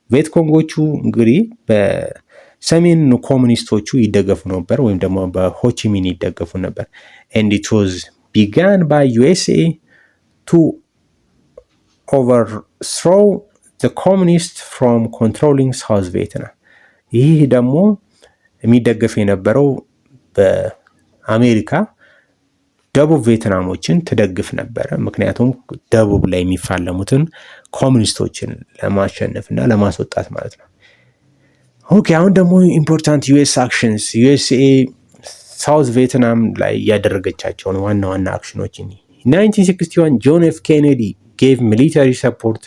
ቬትኮንጎቹ እንግዲህ በሰሜን ኮሙኒስቶቹ ይደገፉ ነበር፣ ወይም ደግሞ በሆቺሚን ይደገፉ ነበር። and it was began by USA to overthrow the communists from controlling South Vietnam. ይህ ደግሞ የሚደገፍ የነበረው በአሜሪካ ደቡብ ቬትናሞችን ትደግፍ ነበረ። ምክንያቱም ደቡብ ላይ የሚፋለሙትን ኮሙኒስቶችን ለማሸነፍ እና ለማስወጣት ማለት ነው። ኦኬ፣ አሁን ደግሞ ኢምፖርታንት ዩኤስ አክሽንስ፣ ዩኤስኤ ሳውዝ ቬትናም ላይ ያደረገቻቸውን ዋና ዋና አክሽኖች። 1961 ጆን ኤፍ ኬኔዲ gave military support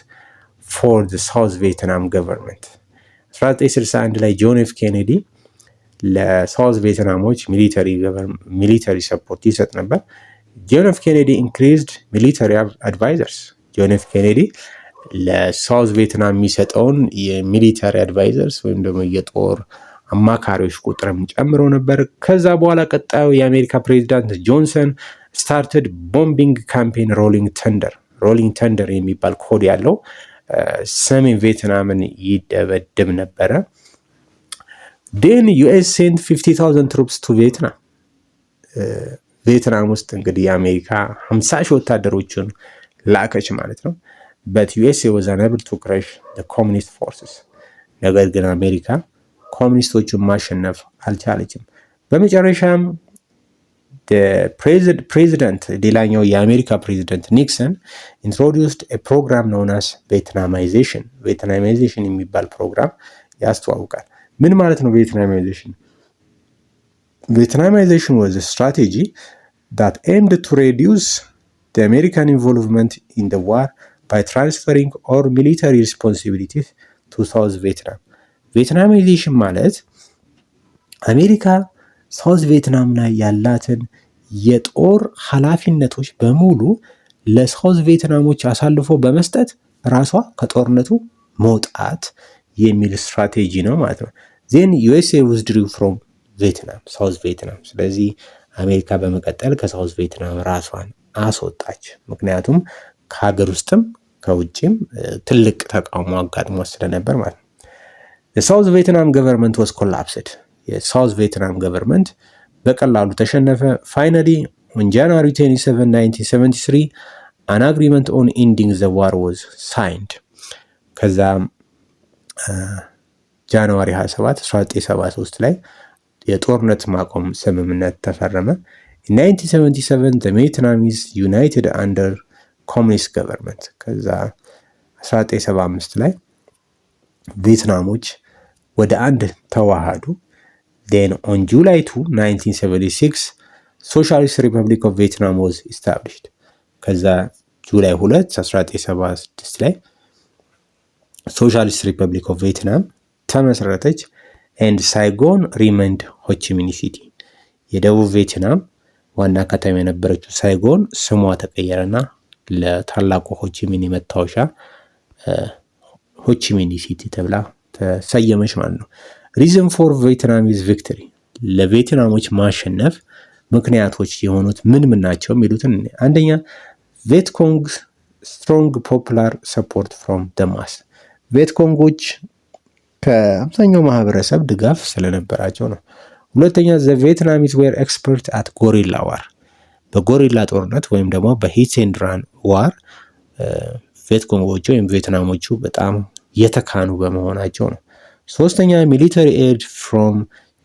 for the South Vietnam government. 1961 ላይ ጆን ኤፍ ኬኔዲ ለሳውዝ ቬትናሞች ሚሊተሪ ሰፖርት ይሰጥ ነበር። ጆን ኤፍ ኬኔዲ increased military advisors. ጆን ኤፍ ኬኔዲ ለሳውዝ ቬትናም የሚሰጠውን የሚሊተሪ አድቫይዘርስ ወይም ደግሞ የጦር አማካሪዎች ቁጥርም ጨምሮ ነበር። ከዛ በኋላ ቀጣዩ የአሜሪካ ፕሬዚዳንት ጆንሰን ስታርትድ ቦምቢንግ ካምፔን ሮሊንግ ተንደር የሚባል ኮድ ያለው ሰሜን ቬትናምን ይደበድብ ነበረ። ዴን ዩኤስ ሴንት 50,000 ትሩፕስ ቱ ቬትናም። ቬትናም ውስጥ እንግዲህ የአሜሪካ 50,000 ወታደሮችን ላከች ማለት ነው። በት ዩኤስኤ was unable to crush the communist forces. ነገር ግን አሜሪካ ኮሙኒስቶቹን ማሸነፍ አልቻለችም። በመጨረሻም ፕሬዚደንት ሌላኛው የአሜሪካ ፕሬዚደንት ኒክሰን ኢንትሮዲውስድ ፕሮግራም known as ቬትናማይዜሽን የሚባል ፕሮግራም ያስተዋውቃል። ምን ማለት ነው ቬትናማይዜሽን? ቬትናማይዜሽን was a strategy that aimed to reduce the American involvement in the war by transferring all military responsibilities to South Vietnam. ቬትናማይዜሽን ማለት አሜሪካ ሳውዝ ቬትናም ላይ ያላትን የጦር ኃላፊነቶች በሙሉ ለሳውዝ ቬትናሞች አሳልፎ በመስጠት ራሷ ከጦርነቱ መውጣት የሚል ስትራቴጂ ነው ማለት ነው። ዜን ዩኤስኤ withdrew from ቬትናም ሳውዝ ቬትናም። ስለዚህ አሜሪካ በመቀጠል ከሳውዝ ቬትናም ራሷን አስወጣች። ምክንያቱም ከሀገር ውስጥም ከውጭም ትልቅ ተቃውሞ አጋጥሞ ስለነበር ማለት ነው። The South Vietnam government was collapsed. የሳውዝ ቬትናም ገቨርንመንት በቀላሉ ተሸነፈ። Finally, on January 27, 1973, an agreement on ending the war was signed. ከዛ ጃንዋሪ 27 1973 ላይ የጦርነት ማቆም ስምምነት ተፈረመ። In 1977, the Vietnamese united under communist government. ከዛ 1975 ላይ ቬትናሞች ወደ አንድ ተዋሃዱ። Then on July 2, 1976, Socialist Republic of Vietnam was established. ከዛ ጁላይ 2 1976 ላይ ሶሻሊስት ሪፐብሊክ ኦፍ ቬትናም ተመሰረተች። ኤንድ ሳይጎን ሪመንድ ሆቺሚኒ ሲቲ። የደቡብ ቬትናም ዋና ከተማ የነበረችው ሳይጎን ስሟ ተቀየረና ለታላቁ ሆቺሚኒ መታወሻ ሆቺሚኒ ሲቲ ተብላ ተሰየመች ማለት ነው። ሪዝን ፎር ቬትናሚዝ ቪክቶሪ፣ ለቬትናሞች ማሸነፍ ምክንያቶች የሆኑት ምን ናቸው የሚሉትን አንደኛ ቬትኮንግ ስትሮንግ ፖፑላር ሰፖርት ፍሮም ደማስ፣ ቬትኮንጎች ከአብዛኛው ማህበረሰብ ድጋፍ ስለነበራቸው ነው። ሁለተኛ ዘ ቬትናሚዝ ዌር ኤክስፐርት አት ጎሪላ ዋር፣ በጎሪላ ጦርነት ወይም ደግሞ በሂት ኤንድ ራን ዋር ቬትኮንጎቹ ወይም ቬትናሞቹ በጣም የተካኑ በመሆናቸው ነው። ሶስተኛ ሚሊተሪ ኤድ ፍሮም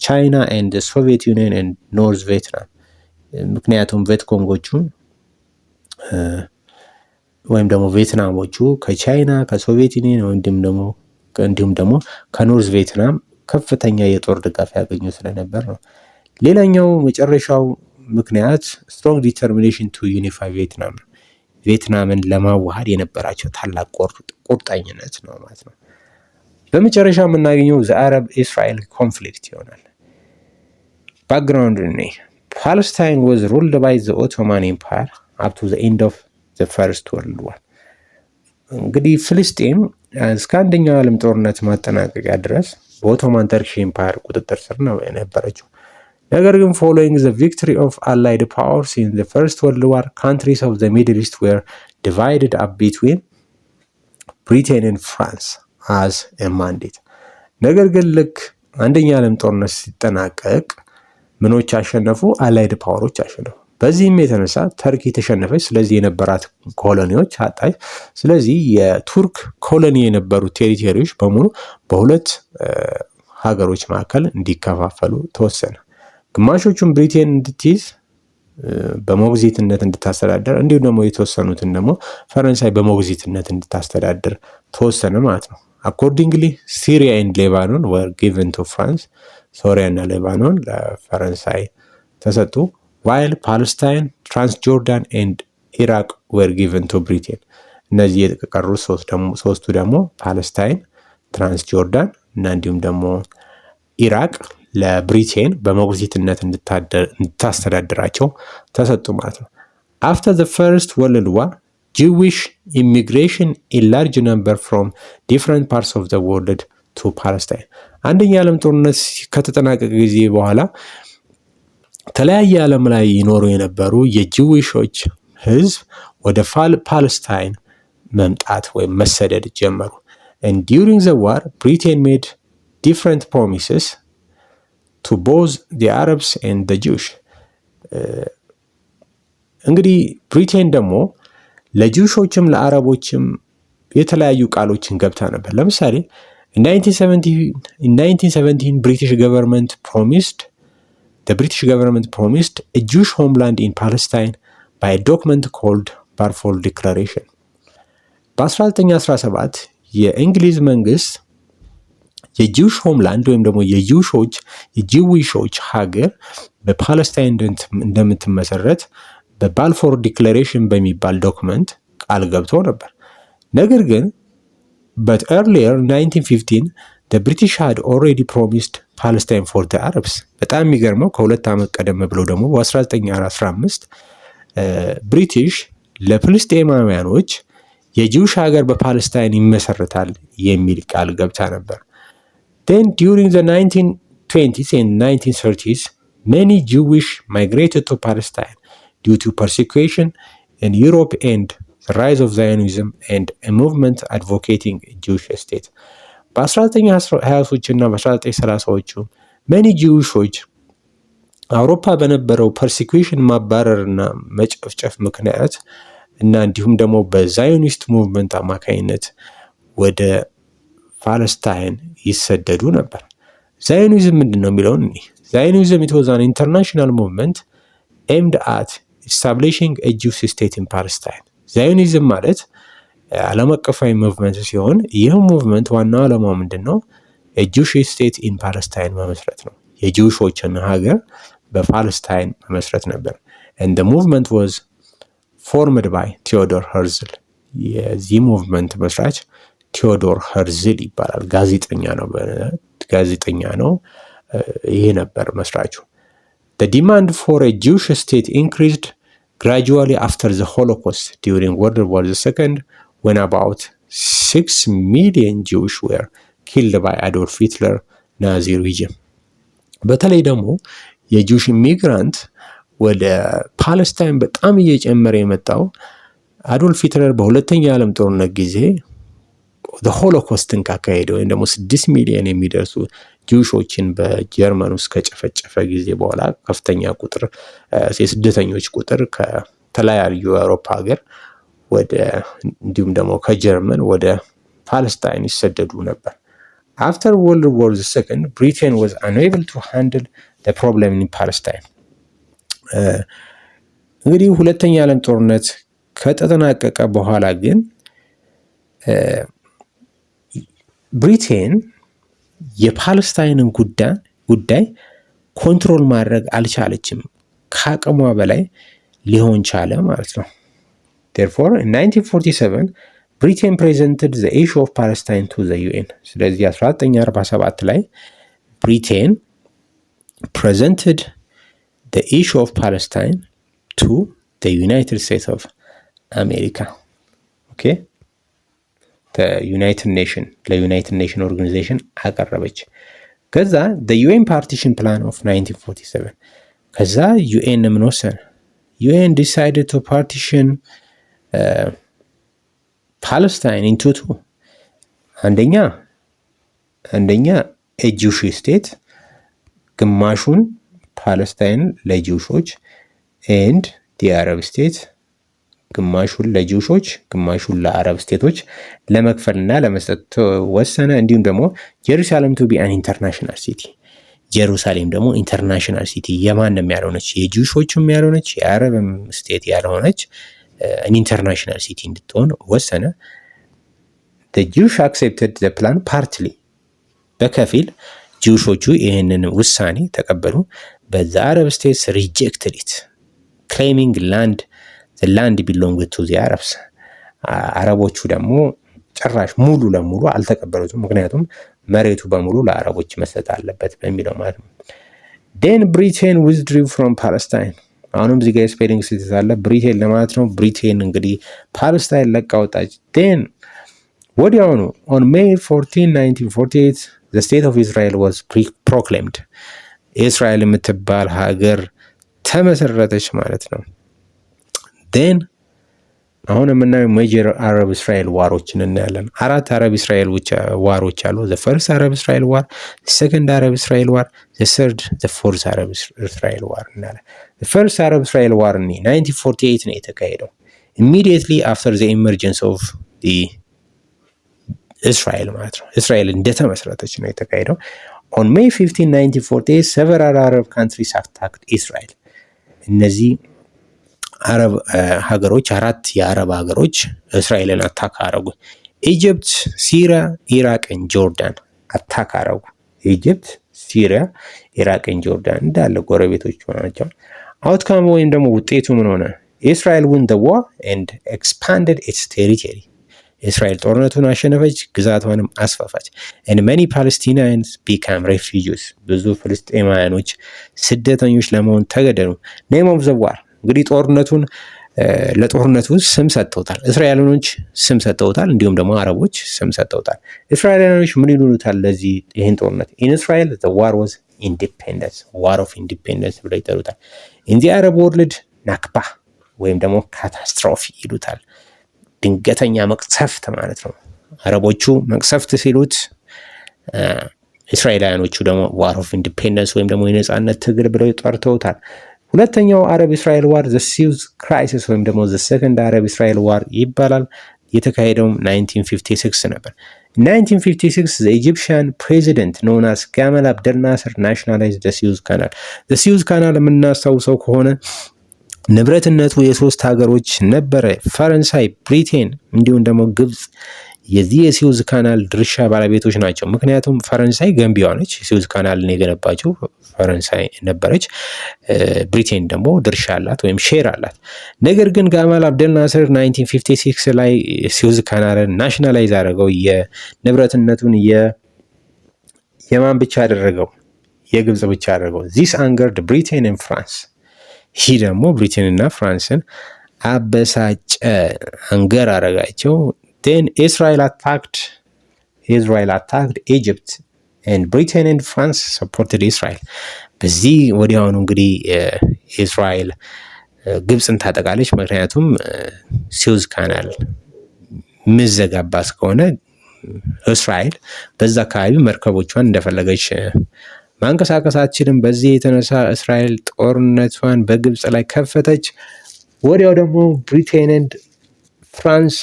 ቻይና ኤንድ ሶቪየት ዩኒየን ኤንድ ኖርዝ ቬትናም፣ ምክንያቱም ቬትኮንጎቹ ወይም ደግሞ ቬትናሞቹ ከቻይና ከሶቪየት ዩኒየን እንዲሁም ደግሞ ከኖርዝ ቬትናም ከፍተኛ የጦር ድጋፍ ያገኙ ስለነበር ነው። ሌላኛው መጨረሻው ምክንያት ስትሮንግ ዲተርሚኔሽን ቱ ዩኒፋይ ቬትናም ነው። ቬትናምን ለማዋሃድ የነበራቸው ታላቅ ቁርጠኝነት ነው ማለት ነው። በመጨረሻ የምናገኘው ዘአረብ እስራኤል ኮንፍሊክት ይሆናል። ባክግራውንድ ኔ ፓለስታይን ዋዝ ሩልድ ባይ ዘ ኦቶማን ኤምፓየር አፕ ቱ ዘ ኤንድ ኦፍ ዘ ፈርስት ወርልድ ዋር። እንግዲህ ፍልስጤም እስከ አንደኛው ዓለም ጦርነት ማጠናቀቂያ ድረስ በኦቶማን ተርኪሽ ኤምፓየር ቁጥጥር ስር ነው የነበረችው። ነገር ግን ፎሎዊንግ ዘ ቪክቶሪ ኦፍ አላይድ ፓወርስ ኢን ዘ ፈርስት ወርልድ ዋር ካንትሪስ ኦፍ ዘ ሚድል ኢስት ዌር ዲቫይድድ አፕ ቢትዊን ብሪቴን ኤንድ ፍራንስ አዝ ኤ ማንዴት። ነገር ግን ልክ አንደኛ ዓለም ጦርነት ሲጠናቀቅ ምኖች አሸነፉ? አላይድ ፓወሮች አሸነፉ። በዚህም የተነሳ ተርኪ ተሸነፈች። ስለዚህ የነበራት ኮሎኒዎች አጣች። ስለዚህ የቱርክ ኮሎኒ የነበሩ ቴሪቶሪዎች በሙሉ በሁለት ሀገሮች መካከል እንዲከፋፈሉ ተወሰነ። ግማሾቹን ብሪቴን እንድትይዝ በሞግዚትነት እንድታስተዳደር፣ እንዲሁም ደግሞ የተወሰኑትን ደግሞ ፈረንሳይ በሞግዚትነት እንድታስተዳድር ተወሰነ ማለት ነው። አኮርዲንግሊ ሲሪያ ኤንድ ሌባኖን ወር ጊቨን ቱ ፍራንስ፣ ሶሪያ እና ሌባኖን ለፈረንሳይ ተሰጡ። ዋይል ፓለስታይን፣ ትራንስጆርዳን ኤንድ ኢራቅ ወር ጊቨን ቱ ብሪቴን። እነዚህ የተቀሩ ሶስቱ ደግሞ ፓለስታይን፣ ትራንስጆርዳን እና እንዲሁም ደግሞ ኢራቅ ለብሪቴን በሞግዚትነት እንድታስተዳድራቸው ተሰጡ ማለት ነው። አፍተር ዘ ፈርስት ወርልድ ዋር ጂዊሽ ኢሚግሬሽን ኢን ላርጅ ነምበር ፍሮም ዲፍረንት ፓርትስ ኦፍ ዘ ወርልድ ቱ ፓለስታይን። አንደኛ ዓለም ጦርነት ከተጠናቀቀ ጊዜ በኋላ ተለያየ ዓለም ላይ ይኖሩ የነበሩ የጂዊሾች ህዝብ ወደ ፓለስታይን መምጣት ወይም መሰደድ ጀመሩ። and during the war Britain made different promises to both the Arabs and the Jews። እንግዲህ ብሪቴን ደግሞ ለጂውሾችም ለአረቦችም የተለያዩ ቃሎችን ገብታ ነበር። ለምሳሌ in 1917 the British government promised a Jewish homeland in Palestine by a document called Balfour Declaration። በ1917 የእንግሊዝ መንግስት የጂውሽ ሆምላንድ ወይም ደግሞ የጂዊሾች ሀገር በፓለስታይን እንደምትመሰረት በባልፎር ዲክላሬሽን በሚባል ዶክመንት ቃል ገብቶ ነበር። ነገር ግን but earlier 1915 the British had already promised Palestine for the Arabs። በጣም የሚገርመው ከሁለት ዓመት ቀደም ብሎ ደግሞ በ1915 ብሪቲሽ ለፍልስጤማውያኖች የጂውሽ ሀገር በፓለስታይን ይመሰረታል የሚል ቃል ገብታ ነበር። Then during the 1920s and 1930s many Jewish migrated to Palestine due to persecution in Europe and the rise of Zionism and a movement advocating a Jewish state። በ1920ዎቹ እና በ1930ዎቹ many ጂውሾች አውሮፓ በነበረው ፐርሲኩሽን ማባረርና መጨፍጨፍ ምክንያት እና እንዲሁም ደግሞ በዛዮኒስት ሙቭመንት አማካኝነት ወደ ፓለስታይን ይሰደዱ ነበር። ዛዮኒዝም ምንድን ነው የሚለውን ዛዮኒዝም it was an international movement aimed at establishing a Jewish state in Palestine። ዛዮኒዝም ማለት ዓለም አቀፋዊ ሙቭመንት ሲሆን ይህ ሙቭመንት ዋናው ዓላማው ምንድን ነው? የጂውሽ ስቴት ኢን ፓለስታይን መመስረት ነው። የጂውሾችን ሀገር በፓለስታይን መመስረት ነበር። and the movement was ፎርምድ ባይ ቴዎዶር ሄርዝል። የዚህ ሙቭመንት መስራች ቴዎዶር ሄርዝል ይባላል። ጋዜጠኛ ነው። ይሄ ነበር መስራቹ። The demand for a Jewish state increased gradually after the Holocaust during World War II, when about 6 million Jews were killed by Adolf Hitler Nazi regime. በተለይ ደግሞ የጁሽ ኢሚግራንት ወደ ፓለስታይን በጣም እየጨመረ የመጣው አዶልፍ ሂትለር በሁለተኛ ዓለም ጦርነት ጊዜ ሆሎኮስትን ካካሄደ ወይም ደግሞ 6 ሚሊዮን የሚደርሱ ጂውሾችን በጀርመን ውስጥ ከጨፈጨፈ ጊዜ በኋላ ከፍተኛ ቁጥር የስደተኞች ቁጥር ከተለያዩ የአውሮፓ ሀገር እንዲሁም ደግሞ ከጀርመን ወደ ፓለስታይን ይሰደዱ ነበር። After World War II, Britain was unable to handle the problem in Palestine. እንግዲህ ሁለተኛ ዓለም ጦርነት ከተጠናቀቀ በኋላ ግን ብሪቴን የፓለስታይንን ጉዳይ ኮንትሮል ማድረግ አልቻለችም። ከአቅሟ በላይ ሊሆን ቻለ ማለት ነው። Therefore, in 1947, Britain presented the issue of Palestine to the UN. ስለዚህ 1947 ላይ ብሪቴን presented the issue of Palestine to the United States of America. Okay? ለዩናይትድ ኔሽን ኦርጋናይዜሽን አቀረበች። ከዛ the UN partition plan of 1947 ከዛ UN ምን ወሰነ? UN decided to partition Palestine into two. አንደኛ a Jewish state ግማሹን ፓለስታይን ለጂውሾች and the Arab state ግማሹን ለጂውሾች ግማሹን ለአረብ ስቴቶች ለመክፈልና ለመስጠት ወሰነ። እንዲሁም ደግሞ ጀሩሳሌም to be an international city ጀሩሳሌም ደግሞ ኢንተርናሽናል ሲቲ የማንም ያልሆነች የጂውሾችም ያልሆነች የአረብም ስቴት ያልሆነች an international city እንድትሆን ወሰነ። the Jews accepted the plan partly በከፊል ጂውሾቹ ይህንን ውሳኔ ተቀበሉ። but the Arab states rejected it claiming the land belonged to the Arabs. አረቦቹ ደግሞ ጭራሽ ሙሉ ለሙሉ አልተቀበሉትም። ምክንያቱም መሬቱ በሙሉ ለአረቦች መስጠት አለበት በሚለው ማለት ነው። then Britain withdrew from Palestine. አሁንም እዚህ ጋር ስፔሊንግ ስህተት አለ። ብሪቴን ለማለት ነው። ብሪቴን እንግዲህ ፓለስታይን ለቃ ወጣች። then ወዲያውኑ on May 14, 1948 the state of Israel was proclaimed. እስራኤል የምትባል ሀገር ተመሰረተች ማለት ነው። then አሁን የምናየው ሜጀር አረብ እስራኤል ዋሮችን እናያለን። 4 አረብ እስራኤል ዋሮች አሉ። the first Arab Israel war, the second Arab Israel war, the third, the fourth Arab Israel war እናያለን። the first Arab Israel war in 1948 ነው የተካሄደው immediately after the emergence of the Israel ማለት ነው። እስራኤል እንደተመሰረተች ነው የተካሄደው። on May 15, 1948 several Arab countries attacked Israel. እነዚህ አረብ ሀገሮች 4 የአረብ ሀገሮች እስራኤልን አታክ አረጉ። ኢጅፕት፣ ሲሪያ፣ ኢራቅ፣ ጆርዳን አታክ አረጉ። ኢጅፕት፣ ሲሪያ፣ ኢራቅ፣ ጆርዳን እንዳለ ጎረቤቶች ናቸው። አውትካም ወይም ደግሞ ውጤቱ ምን ሆነ? Israel won the war and expanded its territory. እስራኤል ጦርነቱን አሸነፈች፣ ግዛቷንም አስፋፋች። and many Palestinians became refugees. ብዙ ፍልስጤማውያኖች ስደተኞች ለመሆን ተገደዱ። name of the war እንግዲህ ለጦርነቱ ስም ሰጥተውታል። እስራኤላውያኖች ስም ሰጥተውታል፣ እንዲሁም ደግሞ አረቦች ስም ሰጥተውታል። እስራኤላውያኖች ምን ይሉታል ለዚህ ይህን ጦርነት? in Israel the war was independence, war of independence ብለው ይጠሩታል። in the Arab world ናክባ ወይም ደግሞ ካታስትሮፊ ይሉታል። ድንገተኛ መቅሰፍት ማለት ነው። አረቦቹ መቅሰፍት ሲሉት፣ እስራኤላውያኖቹ ደግሞ war of independence ወይም ደግሞ የነጻነት ትግል ብለው ይጠርተውታል። ሁለተኛው አረብ እስራኤል ዋር the Suez crisis ወይም ደግሞ the second Arab Israel war ይባላል። የተካሄደው 1956 ነበር። 1956 the Egyptian president known as Gamal Abdel Nasser nationalized the Suez Canal. the Suez Canal የምናስታውሰው ከሆነ ንብረትነቱ የ3 ሀገሮች ነበረ፣ ፈረንሳይ፣ ብሪቴን እንዲሁም ደግሞ ግብጽ የዚህ የሲዩዝ ካናል ድርሻ ባለቤቶች ናቸው። ምክንያቱም ፈረንሳይ ገንቢዋ ነች። ሲዩዝ ካናልን የገነባቸው ፈረንሳይ ነበረች። ብሪቴን ደግሞ ድርሻ አላት ወይም ሼር አላት። ነገር ግን ጋማል አብደል ናስር 1956 ላይ ሲዩዝ ካናልን ናሽናላይዝ አደረገው። የንብረትነቱን የማን ብቻ አደረገው? የግብፅ ብቻ አደረገው። ዚስ አንገርድ ብሪቴን ኤንድ ፍራንስ። ይህ ደግሞ ብሪቴንና ፍራንስን አበሳጨ፣ አንገር አረጋቸው። then Israel attacked Egypt and Britain and France supported Israel። በዚህ ወዲያውኑ እንግዲህ እስራኤል ግብፅን ታጠቃለች። ምክንያቱም ሲዩዝ ካናል ምዘጋባት ከሆነ እስራኤል በዛ አካባቢ መርከቦቿን እንደፈለገች ማንቀሳቀስ አትችልም። በዚህ የተነሳ እስራኤል ጦርነቷን በግብፅ ላይ ከፈተች። ወዲያው ደግሞ ብሪቴን ኤንድ ፍራንስ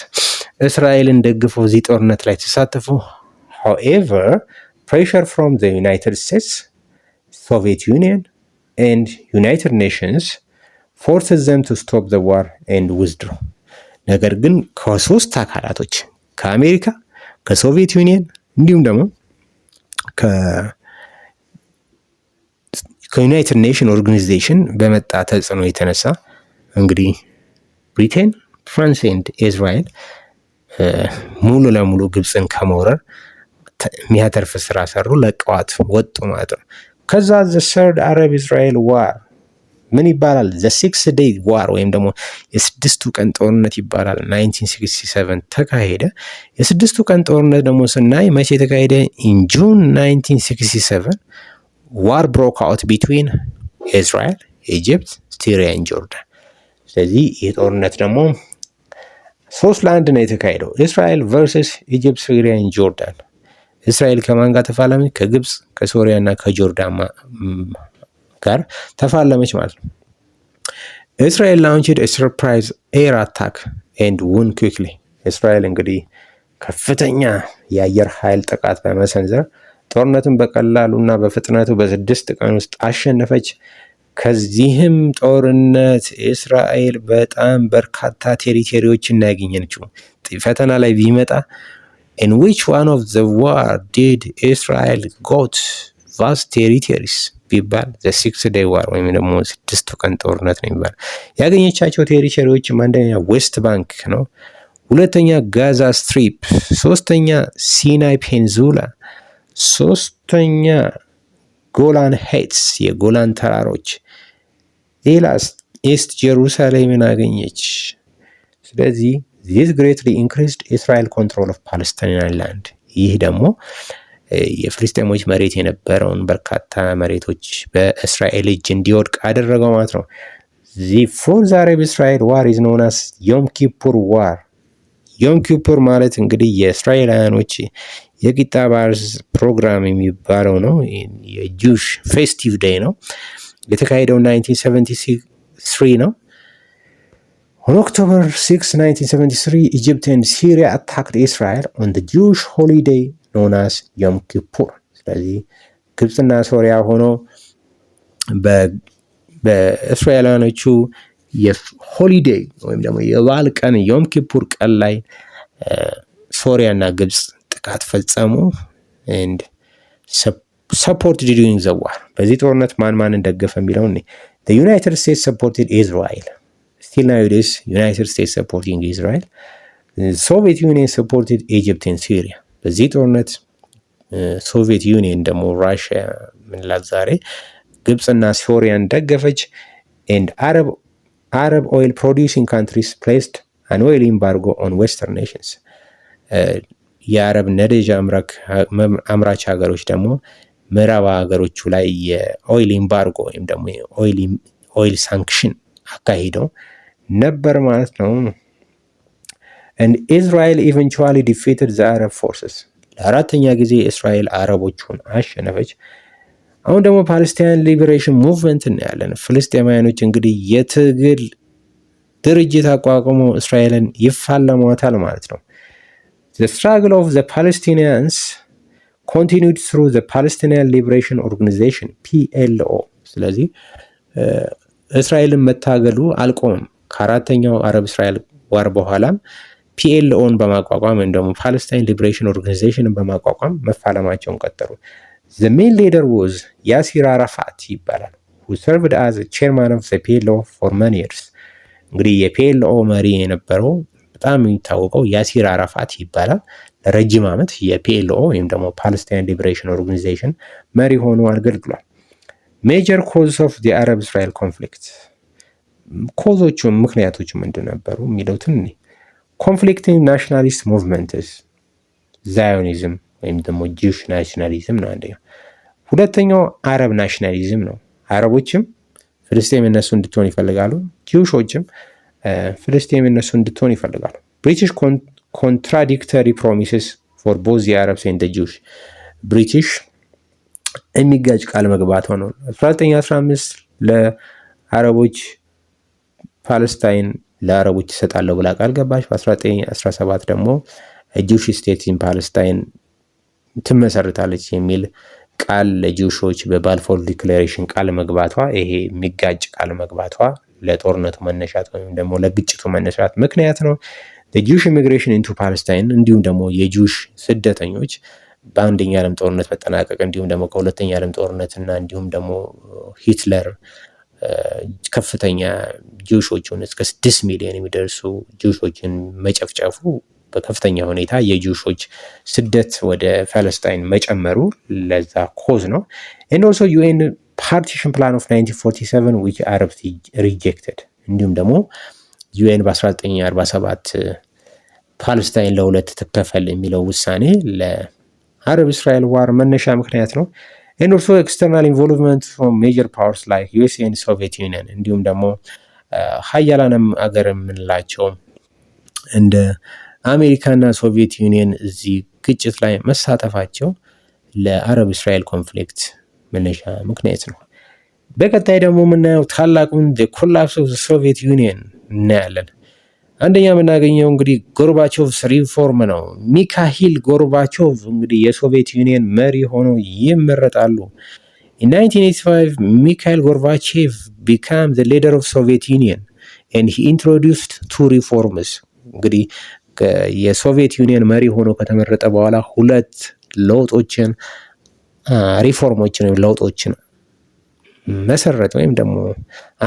እስራኤልን ደግፈው እዚህ ጦርነት ላይ ተሳተፉ። however pressure from the United States, Soviet Union and United Nations forces them to stop the war and withdraw። ነገር ግን ከሶስት አካላቶች ከአሜሪካ፣ ከሶቪየት ዩኒየን እንዲሁም ደግሞ ከዩናይትድ ኔሽን ኦርጋናይዜሽን በመጣ ተጽዕኖ የተነሳ እንግዲህ ብሪቴን፣ ፍራንስ ኤንድ እስራኤል ሙሉ ለሙሉ ግብፅን ከመውረር የሚያተርፍ ስራ ሰሩ፣ ለቀዋት ወጡ ማለት ነው። ከዛ ዘ ሰርድ አረብ እስራኤል ዋር ምን ይባላል? ዘ ሲክስ ዴይ ዋር ወይም ደግሞ የስድስቱ ቀን ጦርነት ይባላል። 1967 ተካሄደ። የስድስቱ ቀን ጦርነት ደግሞ ስናይ መቼ ተካሄደ? ኢን ጁን 1967 ዋር ብሮክ አውት ቢትዊን እስራኤል፣ ኢጅፕት፣ ሲሪያ ኤንድ ጆርዳን። ስለዚህ ይህ ጦርነት ደግሞ 3-1 ነው የተካሄደው። እስራኤል ቨርሰስ ኢጅፕት፣ ሲሪያ ኤንድ ጆርዳን። እስራኤል ከማን ጋር ተፋለመች? ከግብፅ፣ ከሶሪያ እና ከጆርዳን ጋር ተፋለመች ማለት ነው። እስራኤል ላውንችድ ሰርፕራይዝ ኤር አታክ ኤንድ ወን ኩዊክሊ። እስራኤል እንግዲህ ከፍተኛ የአየር ኃይል ጥቃት በመሰንዘር ጦርነትን በቀላሉ እና በፍጥነቱ በ6 ቀን ውስጥ አሸነፈች። ከዚህም ጦርነት እስራኤል በጣም በርካታ ቴሪቶሪዎችን ያገኘችው። ፈተና ላይ ቢመጣ in which one of the war did Israel got vast territories ቢባል the 6 day war ወይም ደግሞ 6ቱ ቀን ጦርነት ነው የሚባል። ያገኘቻቸው ቴሪቶሪዎች አንደኛ ዌስት ባንክ ነው፣ ሁለተኛ ጋዛ ስትሪፕ፣ ሶስተኛ ሲናይ ፔንዙላ፣ ሶስተኛ ጎላን ሄይትስ የጎላን ተራሮች፣ ሌላ ኢስት ጀሩሳሌምን አገኘች። ስለዚህ this greatly increased Israel control of Palestinian land። ይህ ደግሞ የፍልስጤሞች መሬት የነበረውን በርካታ መሬቶች በእስራኤል እጅ እንዲወድቅ አደረገው ማለት ነው። the fourth Arab Israel war is known as ዮም ኪፑር war። ዮም ኪፑር ማለት እንግዲህ የእስራኤላውያኖች የቂጣ በዓል ፕሮግራም የሚባለው ነው። የጁሽ ፌስቲቭ ዴይ ነው። የተካሄደው 1973 ነው። On October 6, 1973, Egypt and Syria attacked Israel on the Jewish holiday known as Yom Kippur። ስለዚህ ግብፅና ሶሪያ ሆኖ በእስራኤላውያኖቹ የሆሊዴይ ወይም ደግሞ የበዓል ቀን ዮም ኪፑር ቀን ላይ ሶሪያና ግብፅ ጥቃት ፈጸሙ። and supported during the war። በዚህ ጦርነት ማን ደገፈ የሚለው the United States supported Israel. Still nowadays United States supporting Israel. Soviet Union supported Egypt and Syria። በዚህ ጦርነት ሶቪየት ዩኒየን ደግሞ ራሽያ ምንላት ዛሬ ግብፅና ሶሪያን ደገፈች። and Arab oil producing countries placed an oil embargo on western nations። የአረብ ነዳጅ አምራች ሀገሮች ደግሞ ምዕራብ ሀገሮቹ ላይ የኦይል ኤምባርጎ ወይም ደግሞ ኦይል ሳንክሽን አካሂደው ነበር ማለት ነው። and Israel eventually defeated the Arab forces። ለአራተኛ ጊዜ እስራኤል አረቦቹን አሸነፈች። አሁን ደግሞ ፓለስታይን ሊበሬሽን ሙቭመንት እናያለን። ፍልስጤማውያኖች እንግዲህ የትግል ድርጅት አቋቁመው እስራኤልን ይፋለሟታል ማለት ነው። The struggle of the Palestinians continued through the Palestinian Liberation Organization PLO። ስለዚህ እስራኤልን መታገሉ አልቆምም። ከአራተኛው አረብ እስራኤል ዋር በኋላም ፒኤልኦን በማቋቋም ወይም ደግሞ ፓለስታይን ሊብሬሽን ኦርጋናይዜሽንን በማቋቋም መፋለማቸውን ቀጠሉ። ዘ ሜን ሊደር ዋዝ ያሲር አራፋት ይባላል who served as chairman of the PLO for many years። እንግዲህ የፒኤልኦ መሪ የነበረው በጣም የሚታወቀው ያሲር አራፋት ይባላል። ለረጅም ዓመት የፒኤልኦ ወይም ደግሞ ፓለስታይን ሊብሬሽን ኦርጋናይዜሽን መሪ ሆኖ አገልግሏል። ሜጀር ኮዝ ኦፍ ዲ አረብ እስራኤል ኮንፍሊክት፣ ኮዞቹ ምክንያቶቹ ምንድን ነበሩ የሚለውትን ኮንፍሊክቲንግ ናሽናሊስት ሙቭመንትስ ዛዮኒዝም ወይም ደግሞ ጂውሽ ናሽናሊዝም ነው አንደኛው። ሁለተኛው አረብ ናሽናሊዝም ነው። አረቦችም ፍልስጤም እነሱ እንድትሆን ይፈልጋሉ፣ ጂውሾችም ፍልስጤም እነሱ እንድትሆን ይፈልጋሉ። ብሪቲሽ ኮንትራዲክተሪ ፕሮሚስስ ፎር ቦዝ የአረብስ ኤንድ ጂውሽ፣ ብሪቲሽ የሚጋጭ ቃል መግባት ሆኖ 1915 ለአረቦች ፓለስታይን ለአረቦች ይሰጣለሁ ብላ ቃል ገባች። በ1917 ደግሞ ጂውሽ ስቴት ኢን ፓለስታይን ትመሰርታለች የሚል ቃል ለጂውሾች በባልፎር ዲክሌሬሽን ቃል መግባቷ፣ ይሄ የሚጋጭ ቃል መግባቷ ለጦርነቱ መነሻት ወይም ደግሞ ለግጭቱ መነሻት ምክንያት ነው። ጂውሽ ኢሚግሬሽን ኢንቱ ፓለስታይን እንዲሁም ደግሞ የጂውሽ ስደተኞች በአንደኛ ዓለም ጦርነት መጠናቀቅ እንዲሁም ደግሞ ከሁለተኛ ዓለም ጦርነትና እንዲሁም ደግሞ ሂትለር ከፍተኛ ጂውሾችን እስከ 6 ሚሊዮን የሚደርሱ ጂውሾችን መጨፍጨፉ በከፍተኛ ሁኔታ የጂውሾች ስደት ወደ ፓለስታይን መጨመሩ ለዛ ኮዝ ነው። and also UN partition plan of 1947 which Arabs rejected። እንዲሁም ደግሞ UN በ1947 ፓለስታይን ለሁለት ትከፈል የሚለው ውሳኔ ለአረብ እስራኤል ዋር መነሻ ምክንያት ነው። and also external involvement from major powers like USA and Soviet Union እንዲሁም ደግሞ ሀያላንም አገር የምንላቸው እንደ አሜሪካና ሶቪየት ዩኒየን እዚህ ግጭት ላይ መሳተፋቸው ለአረብ እስራኤል ኮንፍሊክት መነሻ ምክንያት ነው። በቀጣይ ደግሞ የምናየው ታላቁን ኮላፕስ ኦፍ ሶቪየት ዩኒየን እናያለን። አንደኛ የምናገኘው እንግዲህ ጎርባቾቭስ ሪፎርም ነው። ሚካኤል ጎርባቾቭ እንግዲህ የሶቪየት ዩኒየን መሪ ሆነው ይመረጣሉ። In 1985 Mikhail Gorbachev became the leader of Soviet Union and he introduced two reforms። እንግዲህ የሶቪየት ዩኒየን መሪ ሆኖ ከተመረጠ በኋላ ሁለት ለውጦችን ሪፎርሞችን ወይም ለውጦችን መሰረት ወይም ደግሞ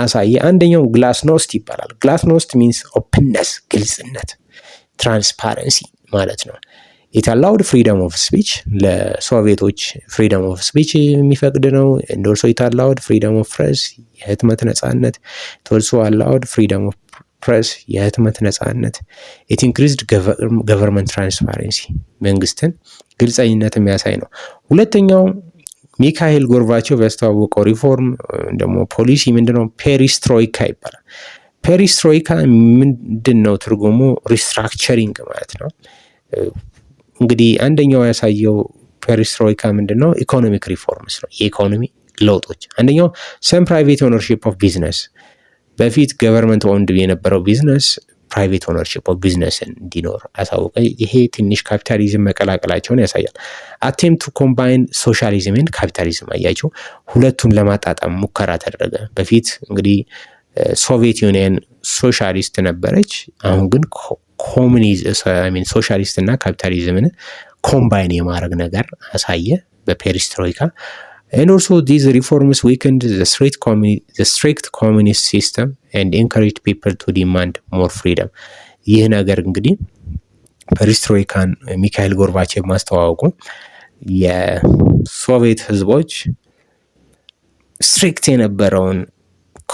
አሳየ። አንደኛው ግላስኖስት ይባላል። ግላስኖስት ሚንስ ኦፕንነስ፣ ግልጽነት፣ ትራንስፓረንሲ ማለት ነው። ኢት አላውድ ፍሪደም ኦፍ ስፒች፣ ለሶቪየቶች ፍሪደም ኦፍ ስፒች የሚፈቅድ ነው። ኤንድ ኦልሶ ኢት አላውድ ፍሪደም ኦፍ ፕሬስ፣ የህትመት ነጻነት። ኢት ኦልሶ አላውድ ፍሪደም ኦፍ ፕሬስ፣ የህትመት ነጻነት። ኢት ኢንክሪዝድ ገቨርንመንት ትራንስፓረንሲ፣ መንግስትን ግልጸኝነት የሚያሳይ ነው። ሁለተኛው ሚካኤል ጎርባቾቭ ያስተዋወቀው ሪፎርም ደግሞ ፖሊሲ ምንድነው? ፔሪስትሮይካ ይባላል። ፔሪስትሮይካ ምንድን ነው ትርጉሙ? ሪስትራክቸሪንግ ማለት ነው። እንግዲህ አንደኛው ያሳየው ፔሪስትሮይካ ምንድን ነው? ኢኮኖሚክ ሪፎርምስ ነው፣ የኢኮኖሚ ለውጦች። አንደኛው ሰም ፕራይቬት ኦነርሺፕ ኦፍ ቢዝነስ፣ በፊት ገቨርንመንት ኦንድ የነበረው ቢዝነስ ፕራይቬት ኦነርሺፕ ኦፍ ቢዝነስን እንዲኖር አሳወቀ። ይሄ ትንሽ ካፒታሊዝም መቀላቀላቸውን ያሳያል። አቴምፕት ቱ ኮምባይን ሶሻሊዝምን ካፒታሊዝም፣ አያቸው ሁለቱን ለማጣጣም ሙከራ ተደረገ። በፊት እንግዲህ ሶቪየት ዩኒየን ሶሻሊስት ነበረች። አሁን ግን ሶሻሊስት እና ካፒታሊዝምን ኮምባይን የማድረግ ነገር አሳየ በፔሪስትሮይካ። and also these reforms weakened the strict communist system and encouraged people to demand more freedom። ይህ ነገር እንግዲህ ፔሪስትሮይካን ሚካኤል ጎርባቼቭ ማስተዋወቁ የሶቪየት ህዝቦች ስትሪክት የነበረውን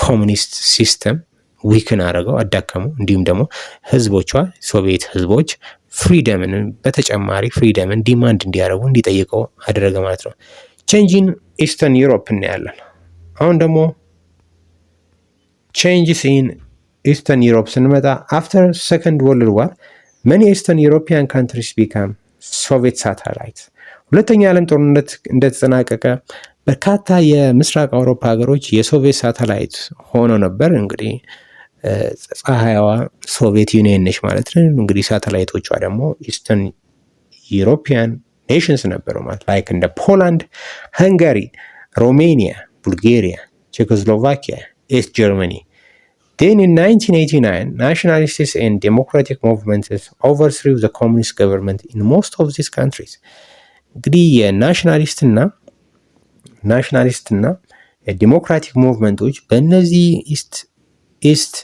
ኮሚኒስት ሲስተም ዊክን አደረገው፣ አዳከሙ። እንዲሁም ደግሞ ህዝቦቿ ሶቪየት ህዝቦች ፍሪደምን በተጨማሪ ፍሪደምን ዲማንድ እንዲያደርጉ እንዲጠይቀው አደረገ ማለት ነው። ቼንጅን ኢስተርን ዩሮፕ እናያለን። አሁን ደግሞ ቼንጅስ ኢን ኢስተርን ዩሮፕ ስንመጣ አፍተር ሰከንድ ወርልድ ዋር መኒ ኢስተርን ዩሮፒያን ካንትሪስ ቢካም ሶቪየት ሳተላይት። ሁለተኛ የዓለም ጦርነት እንደተጠናቀቀ በርካታ የምስራቅ አውሮፓ ሀገሮች የሶቪየት ሳተላይት ሆኖ ነበር። እንግዲህ ፀሐይዋ ሶቪየት ዩኒየን ነች ማለት ነው። እንግዲህ ሳተላይቶቿ ደግሞ ኢስተርን ዩሮፒያን ኔሽንስ ነበሩ ማለት ላይክ እንደ ፖላንድ፣ ሃንጋሪ፣ ሮሜኒያ፣ ቡልጋሪያ፣ ቼኮስሎቫኪያ፣ ኢስት ጀርመኒ Then in 1989, nationalists and democratic movements overthrew the communist government in most of these countries. እንግዲህ ናሽናሊስትና ዲሞክራቲክ ሙቭመንቶች በእነዚህ ኢስት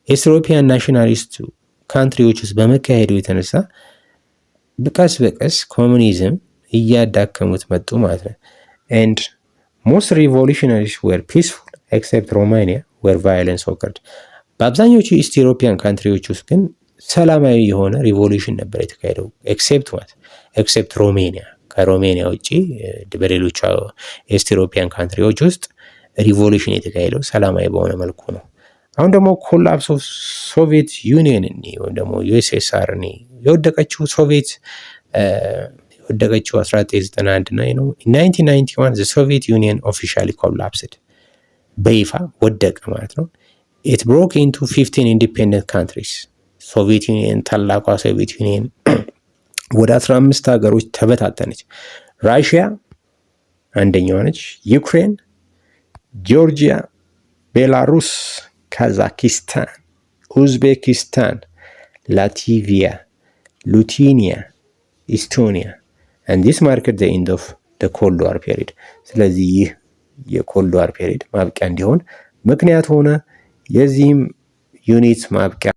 ኢሮፒያን ናሽናሊስት ካንትሪዎች ውስጥ በመካሄዱ የተነሳ በቀስ በቀስ ኮሙኒዝም እያዳከሙት መጡ ማለት ነው። and most revolutionaries were peaceful except Romania where violence occurred. በአብዛኞቹ ኢስት ኢሮፒያን ካንትሪዎች ውስጥ ግን ሰላማዊ የሆነ ሪቮሉሽን ነበር የተካሄደው ኤክሴፕት ሮሜኒያ። ከሮሜኒያ ውጭ በሌሎቹ ኢስት ኢሮፒያን ካንትሪዎች ውስጥ ሪቮሉሽን የተካሄደው ሰላማዊ በሆነ መልኩ ነው። አሁን ደግሞ ኮላፕስ ኦፍ ሶቪየት ዩኒየን ወይም ደግሞ ዩኤስኤስአር የወደቀችው ሶቪየት የወደቀችው 1991 ነው። 1991 the Soviet Union officially collapsed በይፋ ወደቀ ማለት ነው። it broke into 15 independent countries. ሶቪየት ዩኒየን ታላቋ ሶቪየት ዩኒየን ወደ 15 ሀገሮች ተበታተነች። ራሽያ አንደኛዋ ነች፣ ዩክሬን፣ ጆርጂያ፣ ቤላሩስ፣ ካዛኪስታን፣ ኡዝቤኪስታን፣ ላትቪያ፣ ሊቱዌኒያ፣ ኢስቶኒያ and this marked the end of the Cold War period. ስለዚህ ይህ የኮልድ ዋር ፔሪድ ማብቂያ እንዲሆን ምክንያት ሆነ። የዚህም ዩኒት ማብቂያ